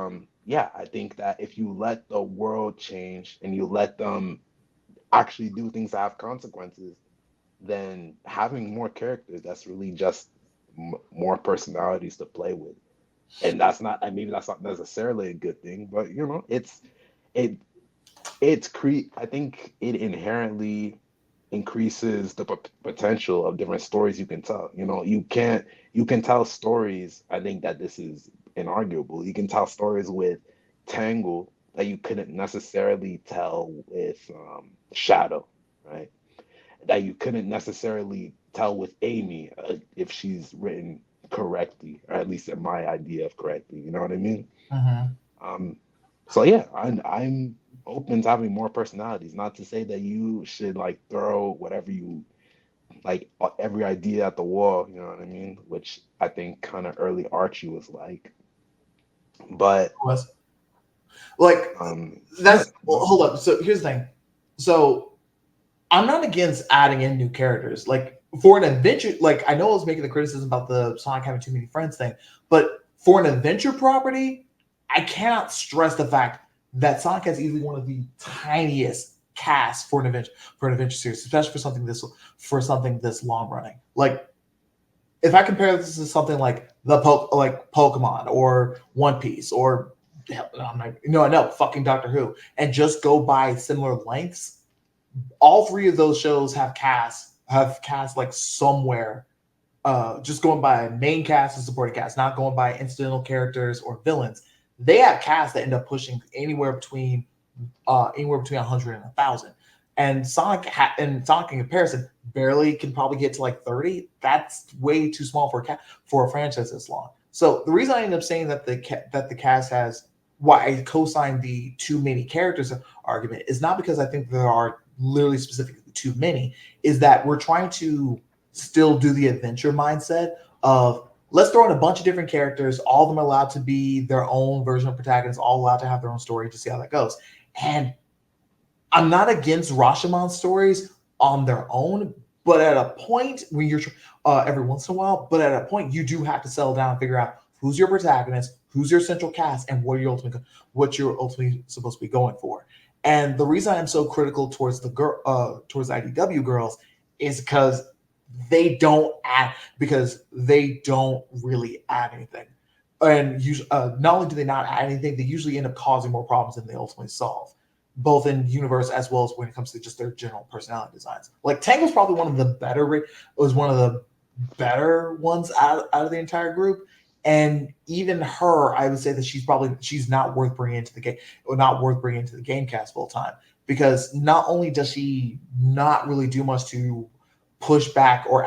Speaker 2: yeah, I think that if you let the world change and you let them actually do things that have consequences, then having more characters, that's really just more personalities to play with. And that's not, and maybe that's not necessarily a good thing, but you know, it I think it inherently increases the potential of different stories you can tell. You know, you can tell stories. I think that this is inarguable. You can tell stories with Tangle that you couldn't necessarily tell with Shadow, right? That you couldn't necessarily tell with Amy if she's written correctly, or at least in my idea of correctly. You know what I mean?
Speaker 1: Mhm.
Speaker 2: Um, so yeah, I'm open to having more personalities. Not to say that you should like throw whatever you like every idea at the wall. You know what I mean? Which I think kind of early Archie was like. But
Speaker 1: Was like
Speaker 2: yeah,
Speaker 1: that's well, hold up. So here's the thing. So I'm not against adding in new characters. Like for an adventure, like I know I was making the criticism about the Sonic having too many friends thing, but for an adventure property, I cannot stress the fact that Sonic has easily one of the tiniest casts for an adventure series, especially for something this long running. Like if I compare this to something like like Pokemon or One Piece or hell, I'm not, no, fucking Doctor Who, and just go by similar lengths, all three of those shows have cast like somewhere. Just going by main cast and supporting cast, not going by incidental characters or villains. They have casts that end up pushing anywhere between 100 and 1,000. And Sonic in comparison barely can probably get to like 30. That's way too small for a franchise this long. So the reason I end up saying that the cast has why I co-signed the too many characters argument is not because I think there are literally specifically too many, is that we're trying to still do the adventure mindset of let's throw in a bunch of different characters, all of them are allowed to be their own version of protagonists, all allowed to have their own story to see how that goes. And I'm not against Rashomon stories on their own, but at a point when you're every once in a while, but at a point you do have to settle down and figure out who's your protagonist, who's your central cast, and what you're ultimately supposed to be going for. And the reason I'm so critical towards towards IDW girls is because they don't really add anything. And usually, not only do they not add anything, they usually end up causing more problems than they ultimately solve, both in universe as well as when it comes to just their general personality designs. Like Tangle's probably one of the better ones out of the entire group. And even her, I would say that she's not worth bringing into the game, or not worth bringing into the game cast full time, because not only does she not really do much to push back or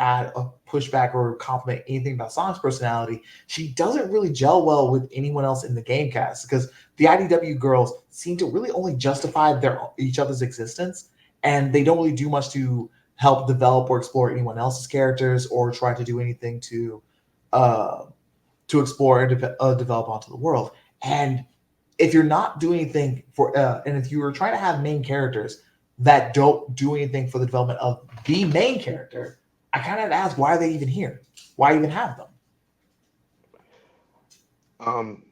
Speaker 1: compliment anything about Sonic's personality, she doesn't really gel well with anyone else in the game cast because the IDW girls seem to really only justify each other's existence, and they don't really do much to help develop or explore anyone else's characters or try to do anything uh, to explore and develop onto the world. And if you're not doing anything and if you were trying to have main characters that don't do anything for the development of the main character, I kind of ask, why are they even here? Why even have them?
Speaker 2: um,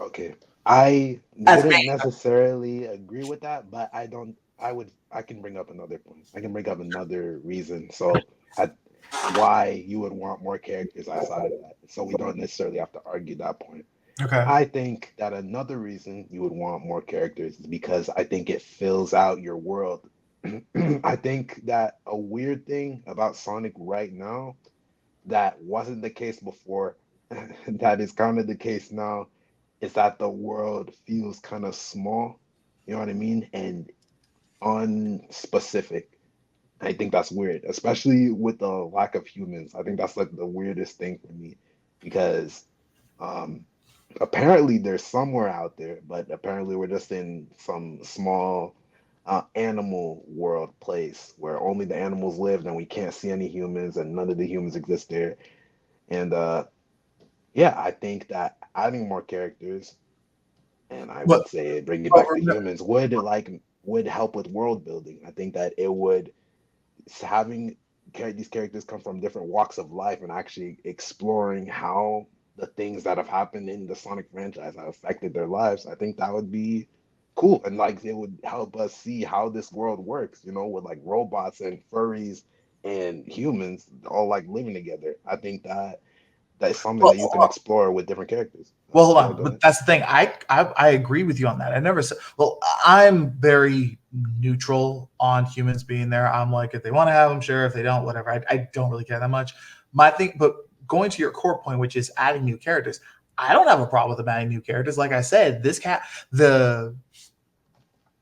Speaker 2: okay. I
Speaker 1: As
Speaker 2: wouldn't necessarily agree with that, but I don't. I can bring up another point. I can bring up another reason. So, I, why you would want more characters outside of that. So we don't necessarily have to argue that point.
Speaker 1: okay,
Speaker 2: I think that another reason you would want more characters is because I think it fills out your world. I think that a weird thing about Sonic right now that wasn't the case before, that is kind of the case now, is that the world feels kind of small, you know what I mean? And unspecific. I think that's weird, especially with the lack of humans. I think that's like the weirdest thing for me because um apparently there's somewhere out there, but apparently we're just in some small animal world place where only the animals live and we can't see any humans and none of the humans exist there. And yeah, I think that adding more characters, and I
Speaker 1: But,
Speaker 2: would say bring it
Speaker 1: but
Speaker 2: back to humans, would help with world building. I think that it would having these characters come from different walks of life and actually exploring how the things that have happened in the Sonic franchise have affected their lives. I think that would be cool, and like it would help us see how this world works, with like robots and furries and humans all like living together. I think that that's something that you can
Speaker 1: well,
Speaker 2: explore with different characters.
Speaker 1: well, hold
Speaker 2: Yeah,
Speaker 1: on.
Speaker 2: go
Speaker 1: But
Speaker 2: ahead.
Speaker 1: that's the thing. I agree with you on that. I never said. Well, I'm very neutral on humans being there. I'm like, if they want to have them, sure. If they don't, whatever. I don't really care that much. My thing, but going to your core point, which is adding new characters, I don't have a problem with them adding new characters. Like I said, the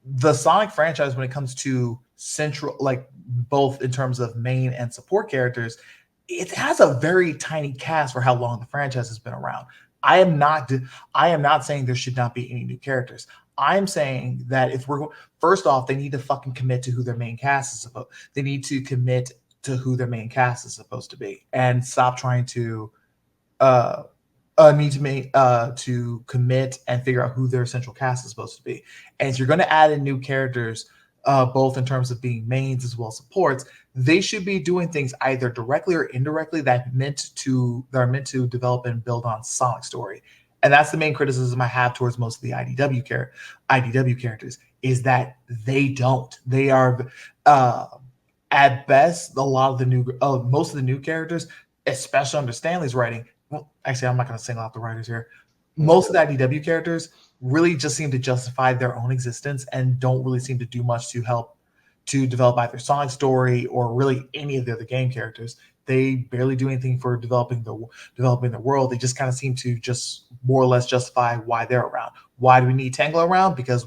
Speaker 1: the Sonic franchise, when it comes to central, like both in terms of main and support characters, it has a very tiny cast for how long the franchise has been around. I am not I am not saying there should not be any new characters. I'm saying that if we're first off, they need to fucking commit to who their main cast is supposed. They need to commit to who their main cast is supposed to be, and stop trying to uh need to make to commit and figure out who their central cast is supposed to be. And if you're going to add in new characters, both in terms of being mains as well as supports, they should be doing things either directly or indirectly that are meant to develop and build on Sonic story. And that's the main criticism I have towards most of the IDW characters is that they don't. They are at best a lot of the new most of the new characters, especially under Stanley's writing. Well, actually, I'm not going to single out the writers here.
Speaker 2: Mm.
Speaker 1: Most of the IDW characters really just seem to justify their own existence and don't really seem to do much to help to develop either Sonic story or really any of the other game characters. They barely do anything for developing the world. They just kind of seem to just more or less justify why they're around. Why do we need Tangle around? Because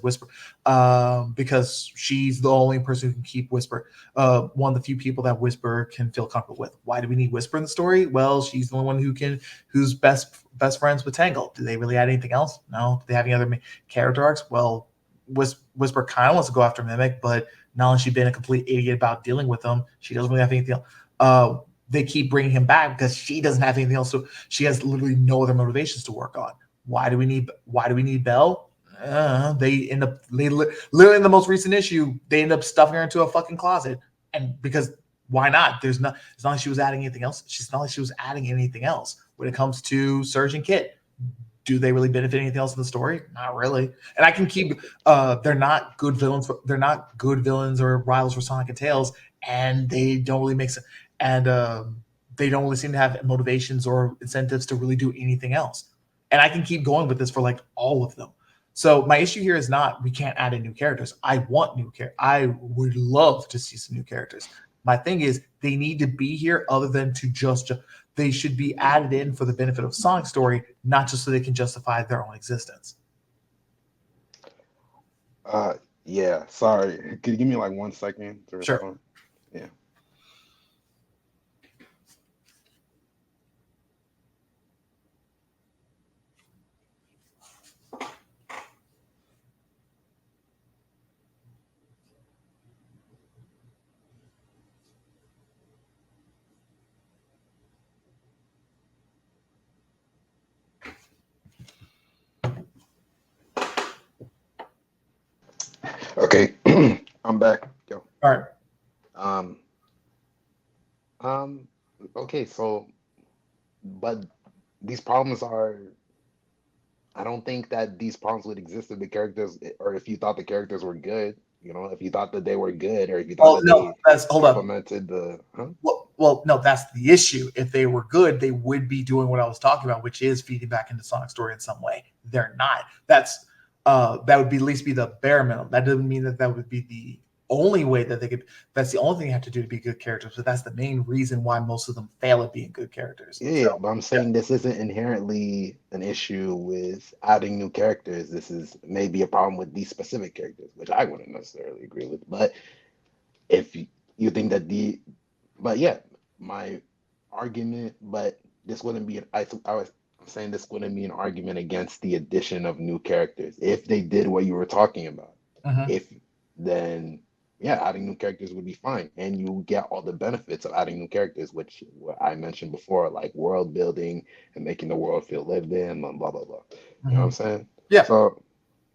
Speaker 1: she's the only person who can keep Whisper, one of the few people that Whisper can feel comfortable with. Why do we need Whisper in the story? Well, she's the only one who's best friends with Tangle. Do they really add anything else? No. Do they have any other character arcs? Well, Whisper kind of wants to go after Mimic, but not only she been a complete idiot about dealing with him, she doesn't really have anything else. They keep bringing him back because she doesn't have anything else. So she has literally no other motivations to work on. Why do we need Belle? Literally in the most recent issue, they end up stuffing her into a fucking closet. And because why not? It's not like she was adding anything else. She's not like she was adding anything else. When it comes to Surge and Kit, do they really benefit anything else in the story? Not really. And I can keep they're not good villains. They're not good villains or rivals for Sonic and Tails, and they don't really make sense. And they don't really seem to have motivations or incentives to really do anything else. And I can keep going with this for like all of them. So my issue here is not we can't add in new characters. I want new characters. I would love to see some new characters. My thing is they need to be here other than to just they should be added in for the benefit of Sonic's story, not just so they can justify their own existence.
Speaker 2: Yeah, sorry. Could you give me like 1 second to
Speaker 1: Sure.
Speaker 2: respond? Yeah. Okay, I'm back. Yo.
Speaker 1: All right.
Speaker 2: Um, um, okay, so, but these problems are, I don't think that these problems would exist if the characters, or if you thought the characters were good, if you thought that they were good, or if you thought
Speaker 1: Well,
Speaker 2: that
Speaker 1: no,
Speaker 2: they
Speaker 1: that's hold up.
Speaker 2: implemented the, huh?
Speaker 1: Well, no, that's the issue. If they were good, they would be doing what I was talking about, which is feeding back into Sonic's story in some way. They're not. That would be at least be the bare minimum. That doesn't mean that would be the only way that they could. That's the only thing you have to do to be good characters. But that's the main reason why most of them fail at being good characters.
Speaker 2: Yeah, but I'm saying this isn't inherently an issue with adding new characters. This is maybe a problem with these specific characters, which I wouldn't necessarily agree with. But if you think that but yeah, my argument, but this wouldn't be, I was saying this wouldn't be an argument against the addition of new characters if they did what you were talking about.
Speaker 1: Mhm.
Speaker 2: If then yeah, adding new characters would be fine, and you get all the benefits of adding new characters, which what I mentioned before, like world building and making the world feel lived in, and blah blah blah. You know what I'm saying?
Speaker 1: Yeah.
Speaker 2: So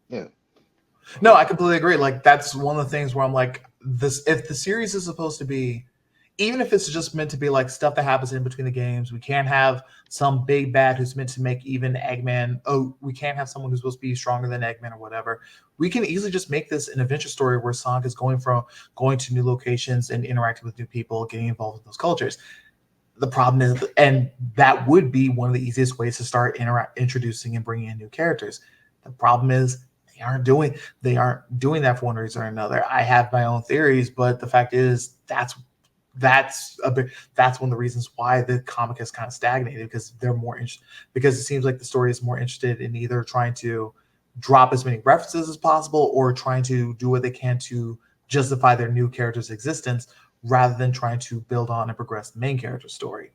Speaker 2: yeah.
Speaker 1: No, I completely agree. Like that's one of the things where I'm like, this if the series is supposed to be, even if it's just meant to be like stuff that happens in between the games, we can't have some big bad who's meant to make even Eggman. Oh, we can't have someone who's supposed to be stronger than Eggman or whatever. We can easily just make this an adventure story where Sonic is going to new locations and interacting with new people, getting involved with those cultures. The problem is, and that would be one of the easiest ways to start introducing and bringing in new characters. The problem is they aren't doing that for one reason or another. I have my own theories, but the fact is that's one of the reasons why the comic has kind of stagnated, because they're more interested, because it seems like the story is more interested in either trying to drop as many references as possible or trying to do what they can to justify their new character's existence rather than trying to build on and progress the main character story.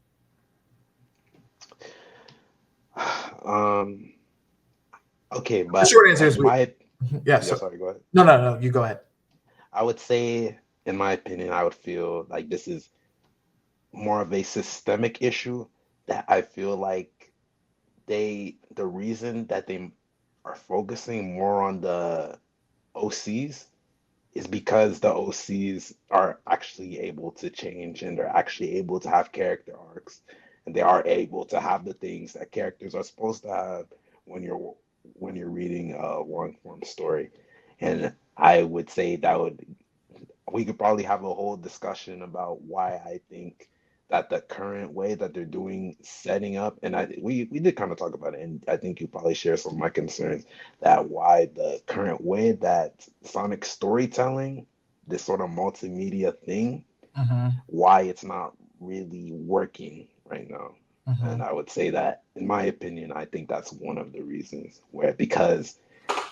Speaker 2: Okay,
Speaker 1: The
Speaker 2: but
Speaker 1: short answer
Speaker 2: like
Speaker 1: is we.
Speaker 2: my
Speaker 1: Yeah.
Speaker 2: yeah,
Speaker 1: So
Speaker 2: sorry, go ahead.
Speaker 1: no. You go ahead.
Speaker 2: I would say, in my opinion, I would feel like this is more of a systemic issue that I feel like the reason that they are focusing more on the OCs is because the OCs are actually able to change and they're actually able to have character arcs, and they are able to have the things that characters are supposed to have when you're reading a long form story. And I would say that would we could probably have a whole discussion about why I think that the current way that they're doing setting up, and we did kind of talk about it, and I think you probably share some of my concerns that why the current way that Sonic storytelling, this sort of multimedia thing,
Speaker 1: Mm-hmm.
Speaker 2: why it's not really working right now.
Speaker 1: Mm-hmm.
Speaker 2: And I would say that, in my opinion, I think that's one of the reasons where because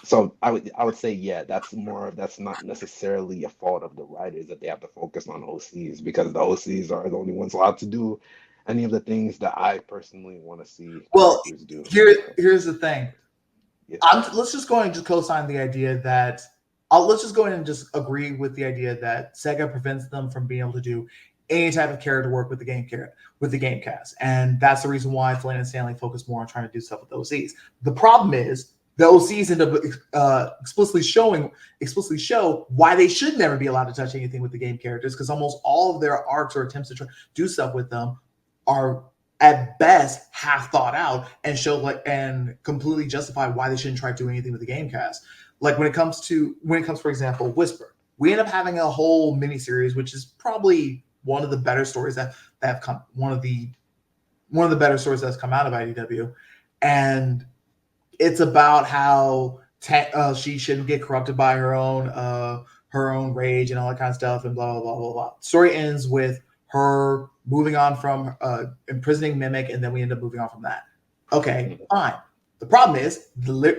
Speaker 2: so I would say yeah, that's not necessarily a fault of the writers that they have to focus on OCs, because the OCs are the only ones allowed to do any of the things that I personally want to see
Speaker 1: Well,
Speaker 2: characters do.
Speaker 1: here's the thing.
Speaker 2: Yeah.
Speaker 1: Let's just go ahead and just co-sign the idea that let's just go ahead and just agree with the idea that Sega prevents them from being able to do any type of character work with the game cast, and that's the reason why Flynn and Stanley focus more on trying to do stuff with the OCs. The problem is the OCs end up explicitly show why they should never be allowed to touch anything with the game characters, because almost all of their arcs or attempts to do stuff with them are at best half thought out and show like and completely justify why they shouldn't try to do anything with the game cast. Like for example, Whisper. We end up having a whole miniseries, which is probably one of the better stories that have come one of the better stories that's come out of IDW. And it's about how she shouldn't get corrupted by her own rage and all that kind of stuff, and blah blah blah blah blah. Story ends with her moving on from imprisoning Mimic, and then we end up moving on from that. Okay, fine. The problem is,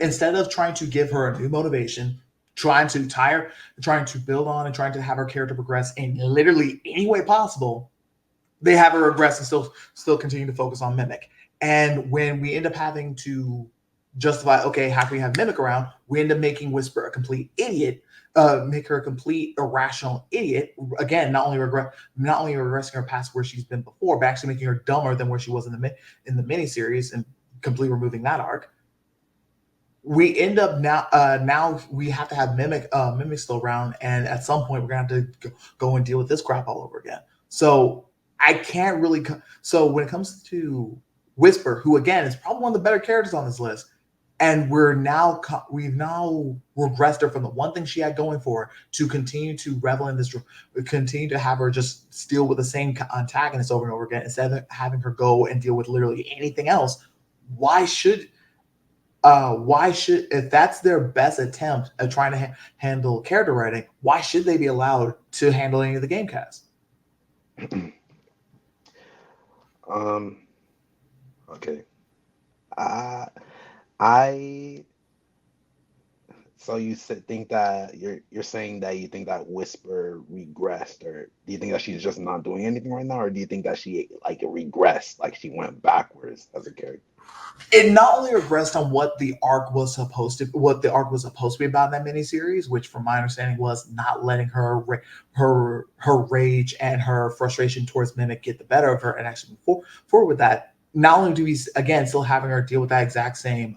Speaker 1: instead of trying to give her a new motivation, trying to build on and trying to have her character progress in literally any way possible, they have her regress and still continue to focus on Mimic. And when we end up having to justify, okay, how can we have Mimic around? We end up making Whisper a complete idiot, make her a complete irrational idiot. Again, not only regressing her past where she's been before, but actually making her dumber than where she was in the miniseries and completely removing that arc. We end up now we have to have Mimic still around, and at some point we're gonna have to go and deal with this crap all over again. So I can't really. So when it comes to Whisper, who again is probably one of the better characters on this list, and we've now regressed her from the one thing she had going for her to continue to revel in this, continue to have her just deal with the same antagonist over and over again instead of having her go and deal with literally anything else. Why should if that's their best attempt at trying to handle character writing, why should they be allowed to handle any of the game cast?
Speaker 2: Okay. I So you think that you're saying that you think that Whisper regressed, or do you think that she's just not doing anything right now, or do you think that she like regressed, like she went backwards as a character?
Speaker 1: It not only regressed on what the arc was supposed to be about in that miniseries, which from my understanding was not letting her rage and her frustration towards Mimic get the better of her and actually move forward with that. Not only do we again still having her deal with that exact same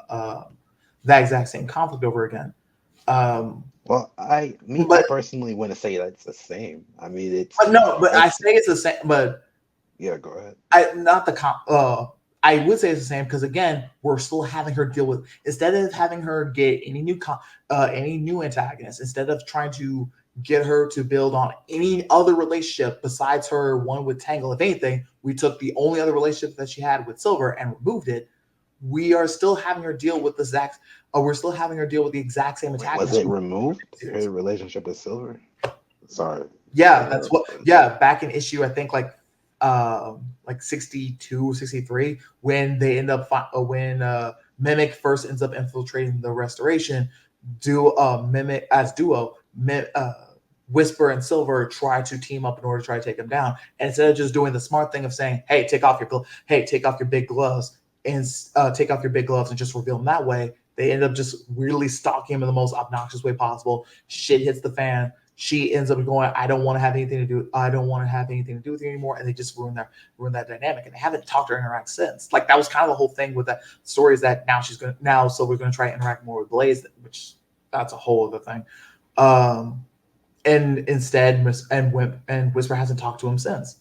Speaker 1: conflict over again.
Speaker 2: Well, I
Speaker 1: But
Speaker 2: personally wouldn't say that's the same. I mean,
Speaker 1: but I
Speaker 2: it's
Speaker 1: say it's the same. But
Speaker 2: yeah, go ahead.
Speaker 1: I not the comp. I would say it's the same because again, we're still having her deal with instead of having her get any new antagonist, instead of trying to get her to build on any other relationship besides her one with Tangle. If anything, we took the only other relationship that she had with Silver and removed it. We are still having her deal with the exact. We're still having her deal with the exact same
Speaker 2: Wait, was
Speaker 1: antagonist.
Speaker 2: it removed? Her relationship with Silver? Sorry.
Speaker 1: Yeah, that's what. Yeah, back in issue, I think like 62 or 63, when they end up when Mimic first ends up infiltrating the Restoration, Mimic as duo, Whisper and Silver try to team up in order to try to take him down. And instead of just doing the smart thing of saying, "Hey, take off your big gloves and take off your big gloves and just reveal him that way," they end up just really stalking him in the most obnoxious way possible. Shit hits the fan. She ends up going, I don't want to have anything to do. I don't want to have anything to do with you anymore. And they just ruin that dynamic. And they haven't talked or interact since. Like that was kind of the whole thing with that story is that so we're going to try to interact more with Blaze, which that's a whole other thing. And instead, Whisper hasn't talked to him since.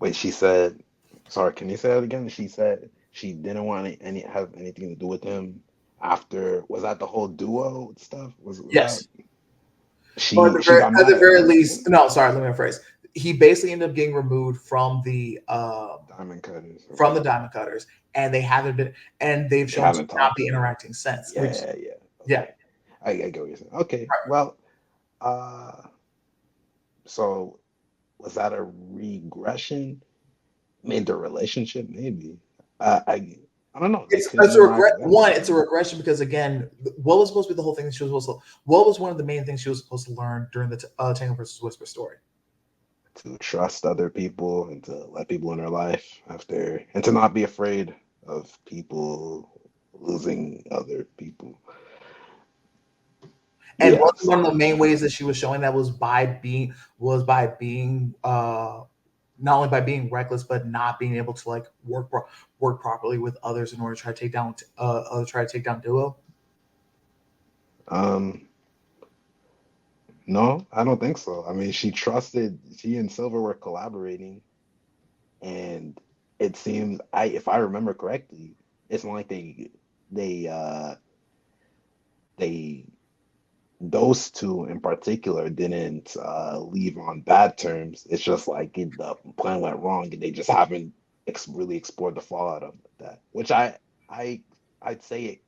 Speaker 2: Wait, she said, sorry, can you say that again? She said she didn't want have anything to do with him after, was that the whole duo stuff? Was
Speaker 1: Yes.
Speaker 2: that
Speaker 1: Or at
Speaker 2: she got
Speaker 1: at
Speaker 2: mad
Speaker 1: the
Speaker 2: at
Speaker 1: very
Speaker 2: him?
Speaker 1: least, no, sorry, let me rephrase. He basically ended up getting removed from the
Speaker 2: Diamond Cutters.
Speaker 1: from the
Speaker 2: Okay.
Speaker 1: Diamond Cutters, and they've
Speaker 2: They
Speaker 1: shown to
Speaker 2: haven't
Speaker 1: not
Speaker 2: talked
Speaker 1: be
Speaker 2: to him.
Speaker 1: interacting since. Which,
Speaker 2: Yeah.
Speaker 1: yeah,
Speaker 2: Okay. I get what you're saying. Okay. Well, uh, so was that a regression in the relationship? Maybe. I don't know. That could
Speaker 1: it's
Speaker 2: be
Speaker 1: a
Speaker 2: my
Speaker 1: regret.
Speaker 2: guess.
Speaker 1: One, it's a regression because again, what was supposed to be the whole thing that she was supposed to? What was one of the main things she was supposed to learn during the Tangle versus Whisper story?
Speaker 2: To trust other people and to let people in their life after, and to not be afraid of people losing other people.
Speaker 1: And
Speaker 2: Yeah,
Speaker 1: wasn't one of the
Speaker 2: so
Speaker 1: main ways that she was showing that was by being not only by being reckless but not being able to like work properly with others in order to try to take down Duo.
Speaker 2: um no, I don't think so. I mean, she and Silver were collaborating, and it seems, if I remember correctly, it's not like they they those two in particular didn't leave on bad terms. It's just like the plan went wrong, and they just haven't really explored the fallout of that. Which I I'd say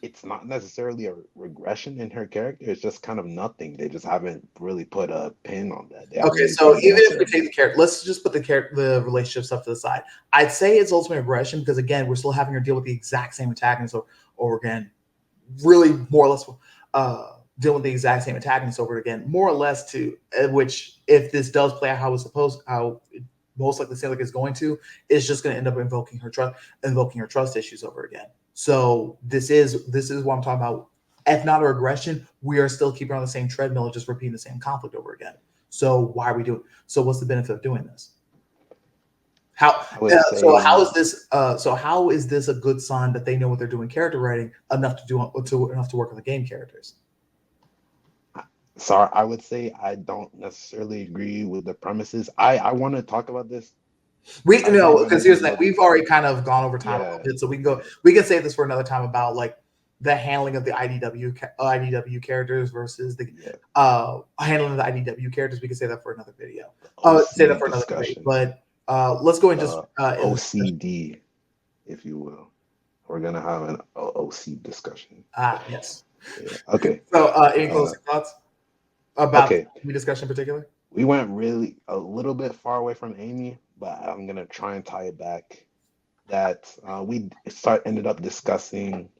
Speaker 2: it's not necessarily a regression in her character. It's just kind of nothing. They just haven't really put a pin on that. They haven't
Speaker 1: Okay,
Speaker 2: really put
Speaker 1: so
Speaker 2: it
Speaker 1: even if
Speaker 2: into.
Speaker 1: we take the character, let's just put the relationship stuff to the side. I'd say it's ultimate aggression because again, we're still having her deal with the exact same antagonist over again, really more or less dealing with the exact same antagonist over again, more or less to which if this does play out how it most likely seems like it's going to, is just going to end up invoking her trust issues over again. So this is what I'm talking about. If not a regression, we are still keeping on the same treadmill, just repeating the same conflict over again. So why are we doing? So what's the benefit of doing this? How
Speaker 2: I would
Speaker 1: so? How is
Speaker 2: say,
Speaker 1: this? So how is this a good sign that they know what they're doing character writing enough to work on the game characters?
Speaker 2: sorry, I would say I don't necessarily agree with the premises. I want to talk about this.
Speaker 1: We
Speaker 2: I think
Speaker 1: know
Speaker 2: when we
Speaker 1: because here's
Speaker 2: do
Speaker 1: the thing:
Speaker 2: the
Speaker 1: we've already kind of gone over time a little
Speaker 2: yeah
Speaker 1: bit, so we can go.
Speaker 2: yeah
Speaker 1: We can save this for another time about like the handling of the IDW characters versus the
Speaker 2: yeah
Speaker 1: handling of the IDW characters. We can say that for another video.
Speaker 2: the
Speaker 1: Say that
Speaker 2: OC
Speaker 1: for another debate.
Speaker 2: discussion,
Speaker 1: But let's go and just
Speaker 2: the
Speaker 1: in the discussion.
Speaker 2: OCD, if you will. We're gonna have an OC discussion.
Speaker 1: Yes.
Speaker 2: Yeah. Okay.
Speaker 1: So any
Speaker 2: Uh,
Speaker 1: closing thoughts about
Speaker 2: okay.
Speaker 1: the discussion in particular?
Speaker 2: We went really a little bit far away from Amy, but I'm gonna try and tie it back. That we ended up discussing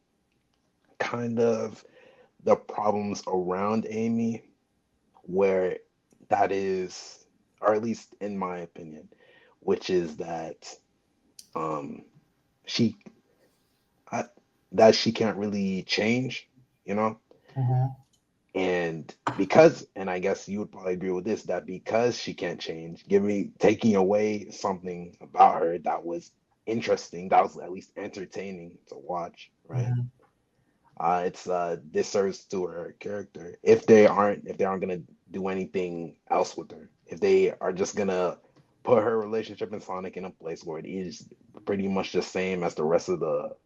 Speaker 2: kind of the problems around Amy where that is, or at least in my opinion, which is that she I, that she can't really change, you know?
Speaker 1: Mhm.
Speaker 2: And and I guess you would probably agree with this, that because she can't change, taking away something about her that was interesting, that was at least entertaining to watch, right?
Speaker 1: Mhm.
Speaker 2: It's disservice to her character if they aren't gonna do anything else with her. If they are just gonna put her relationship in Sonic in a place where it is pretty much the same as the rest of the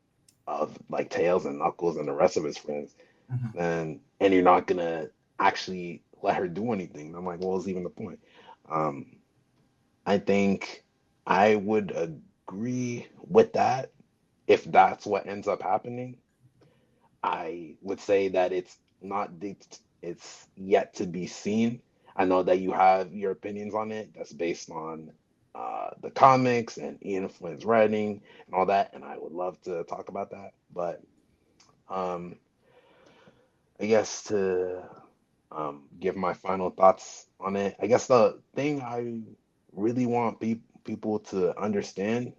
Speaker 2: of like Tails and Knuckles and the rest of his friends,
Speaker 1: Mhm.
Speaker 2: then and you're not gonna actually let her do anything. I'm like, well, what's even the point? Um, I think I would agree with that if that's what ends up happening. I would say that it's yet to be seen. I know that you have your opinions on it. That's based on the comics and Ian Flynn's writing and all that, and I would love to talk about that. But um, I guess to give my final thoughts on it, I guess the thing I really want people to understand,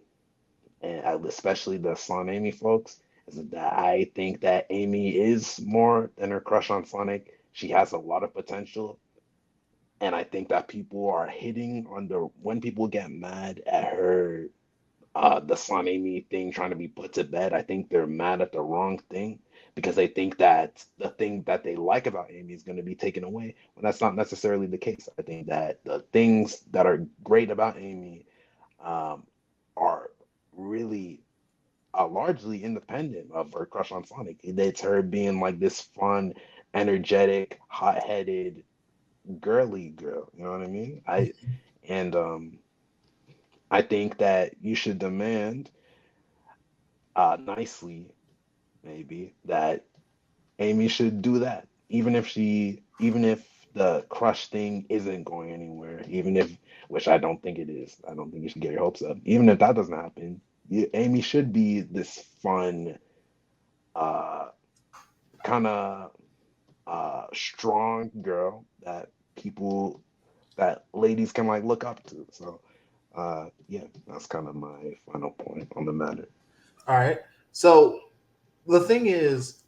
Speaker 2: and especially the SonAmy folks, is that I think that Amy is more than her crush on Sonic. She has a lot of potential, and I think that people are hitting on the when people get mad at her, the SonAmy thing trying to be put to bed. I think they're mad at the wrong thing because they think that the thing that they like about Amy is going to be taken away. When that's not necessarily the case. I think that the things that are great about Amy um, are really largely independent of her crush on Sonic. It's her being like this fun, energetic, hot-headed, girly girl. You know what I mean? And I think that you should demand nicely, maybe, that Amy should do that, even if the crush thing isn't going anywhere, even if, which I don't think it is. I don't think you should get your hopes up. Even if that doesn't happen, Amy should be this fun, uh, kind of strong girl that ladies can like look up to. So, yeah, that's kind of my final point on the matter.
Speaker 1: All right. So the thing is,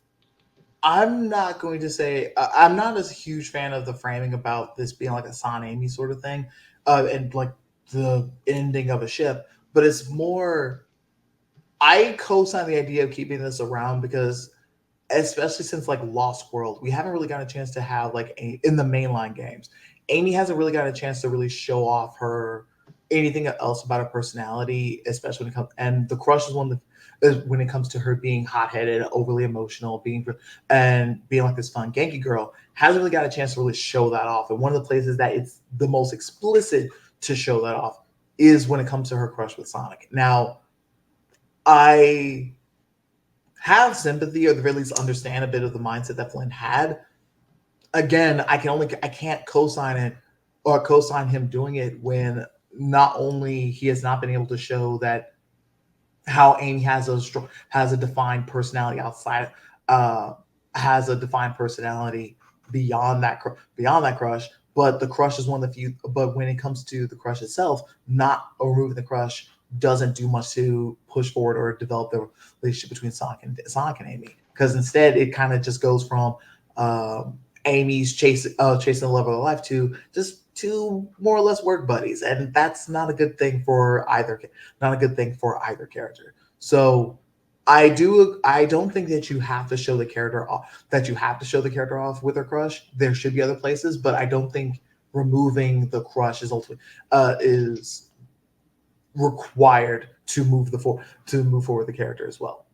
Speaker 1: I'm not going to say I'm not as a huge fan of the framing about this being like a Son Amy sort of thing, and like the ending of a ship. But it's more I co-sign the idea of keeping this around because, especially since like Lost World, we haven't really got a chance to have in the mainline games. Amy hasn't really got a chance to really show off her anything else about her personality, especially when it comes and the crush is one of when it comes to her being hot-headed, overly emotional, being like this fun Genki girl, hasn't really got a chance to really show that off. And one of the places that it's the most explicit to show that off is when it comes to her crush with Sonic. Now, I have sympathy or at the very least understand a bit of the mindset that Flynn had. Again, I can't co-sign it or co-sign him doing it when not only he has not been able to show that how Amy has a defined personality outside uh has a defined personality beyond that crush, but the crush is one of the few, but when it comes to the crush itself, not removing the crush doesn't do much to push forward or develop the relationship between Sonic and Amy, because instead it kind of just goes from Amy's chasing the love of her life to just two more or less work buddies, and that's not a good thing for either character. So I don't think that you have to show the character off with her crush. There should be other places, but I don't think removing the crush is ultimately is required to move forward the character as well.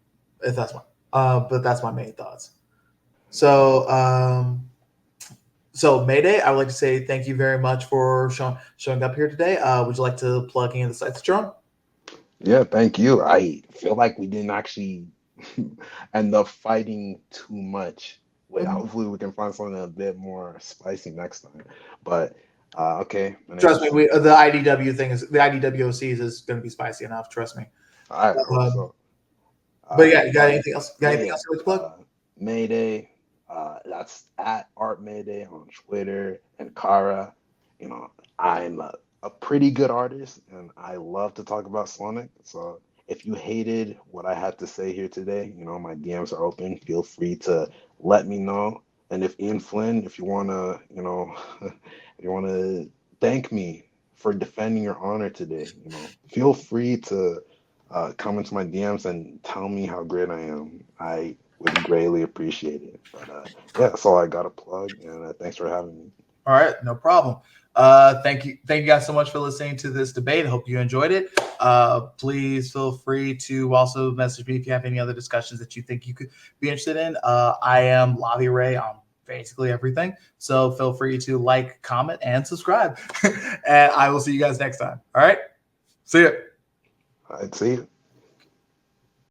Speaker 1: If that's my but that's my main thoughts. So Mayday, I would like to say thank you very much for showing up here today. Would you like to plug in the sites that you're on?
Speaker 2: Yeah, thank you. I feel like we didn't actually end up fighting too much. Wait,
Speaker 1: Mhm.
Speaker 2: hopefully we can find something a bit more spicy next time. But okay, my name
Speaker 1: Trust
Speaker 2: is
Speaker 1: me,
Speaker 2: Sam.
Speaker 1: the IDWOCs is going to be spicy enough. Trust me.
Speaker 2: I hope
Speaker 1: Um,
Speaker 2: so.
Speaker 1: but yeah, you got
Speaker 2: But
Speaker 1: anything else? Got
Speaker 2: yeah,
Speaker 1: anything
Speaker 2: yeah.
Speaker 1: else you like to plug?
Speaker 2: Mayday. That's at Art Mayday on Twitter and Kara. You know, I'm a pretty good artist and I love to talk about Sonic. So if you hated what I had to say here today, you know, my DMs are open. Feel free to let me know. And if Ian Flynn, if you wanna, you know, if you wanna thank me for defending your honor today, you know, feel free to come into my DMs and tell me how great I am. I would greatly appreciate it. But yeah, that's all I got to plug. And thanks for having me.
Speaker 1: All right, no problem. Thank you guys so much for listening to this debate. Hope you enjoyed it. Please feel free to also message me if you have any other discussions that you think you could be interested in. I am Lavi Ray on basically everything, so feel free to like, comment, and subscribe. And I will see you guys next time. All right, see ya.
Speaker 2: I'd see you.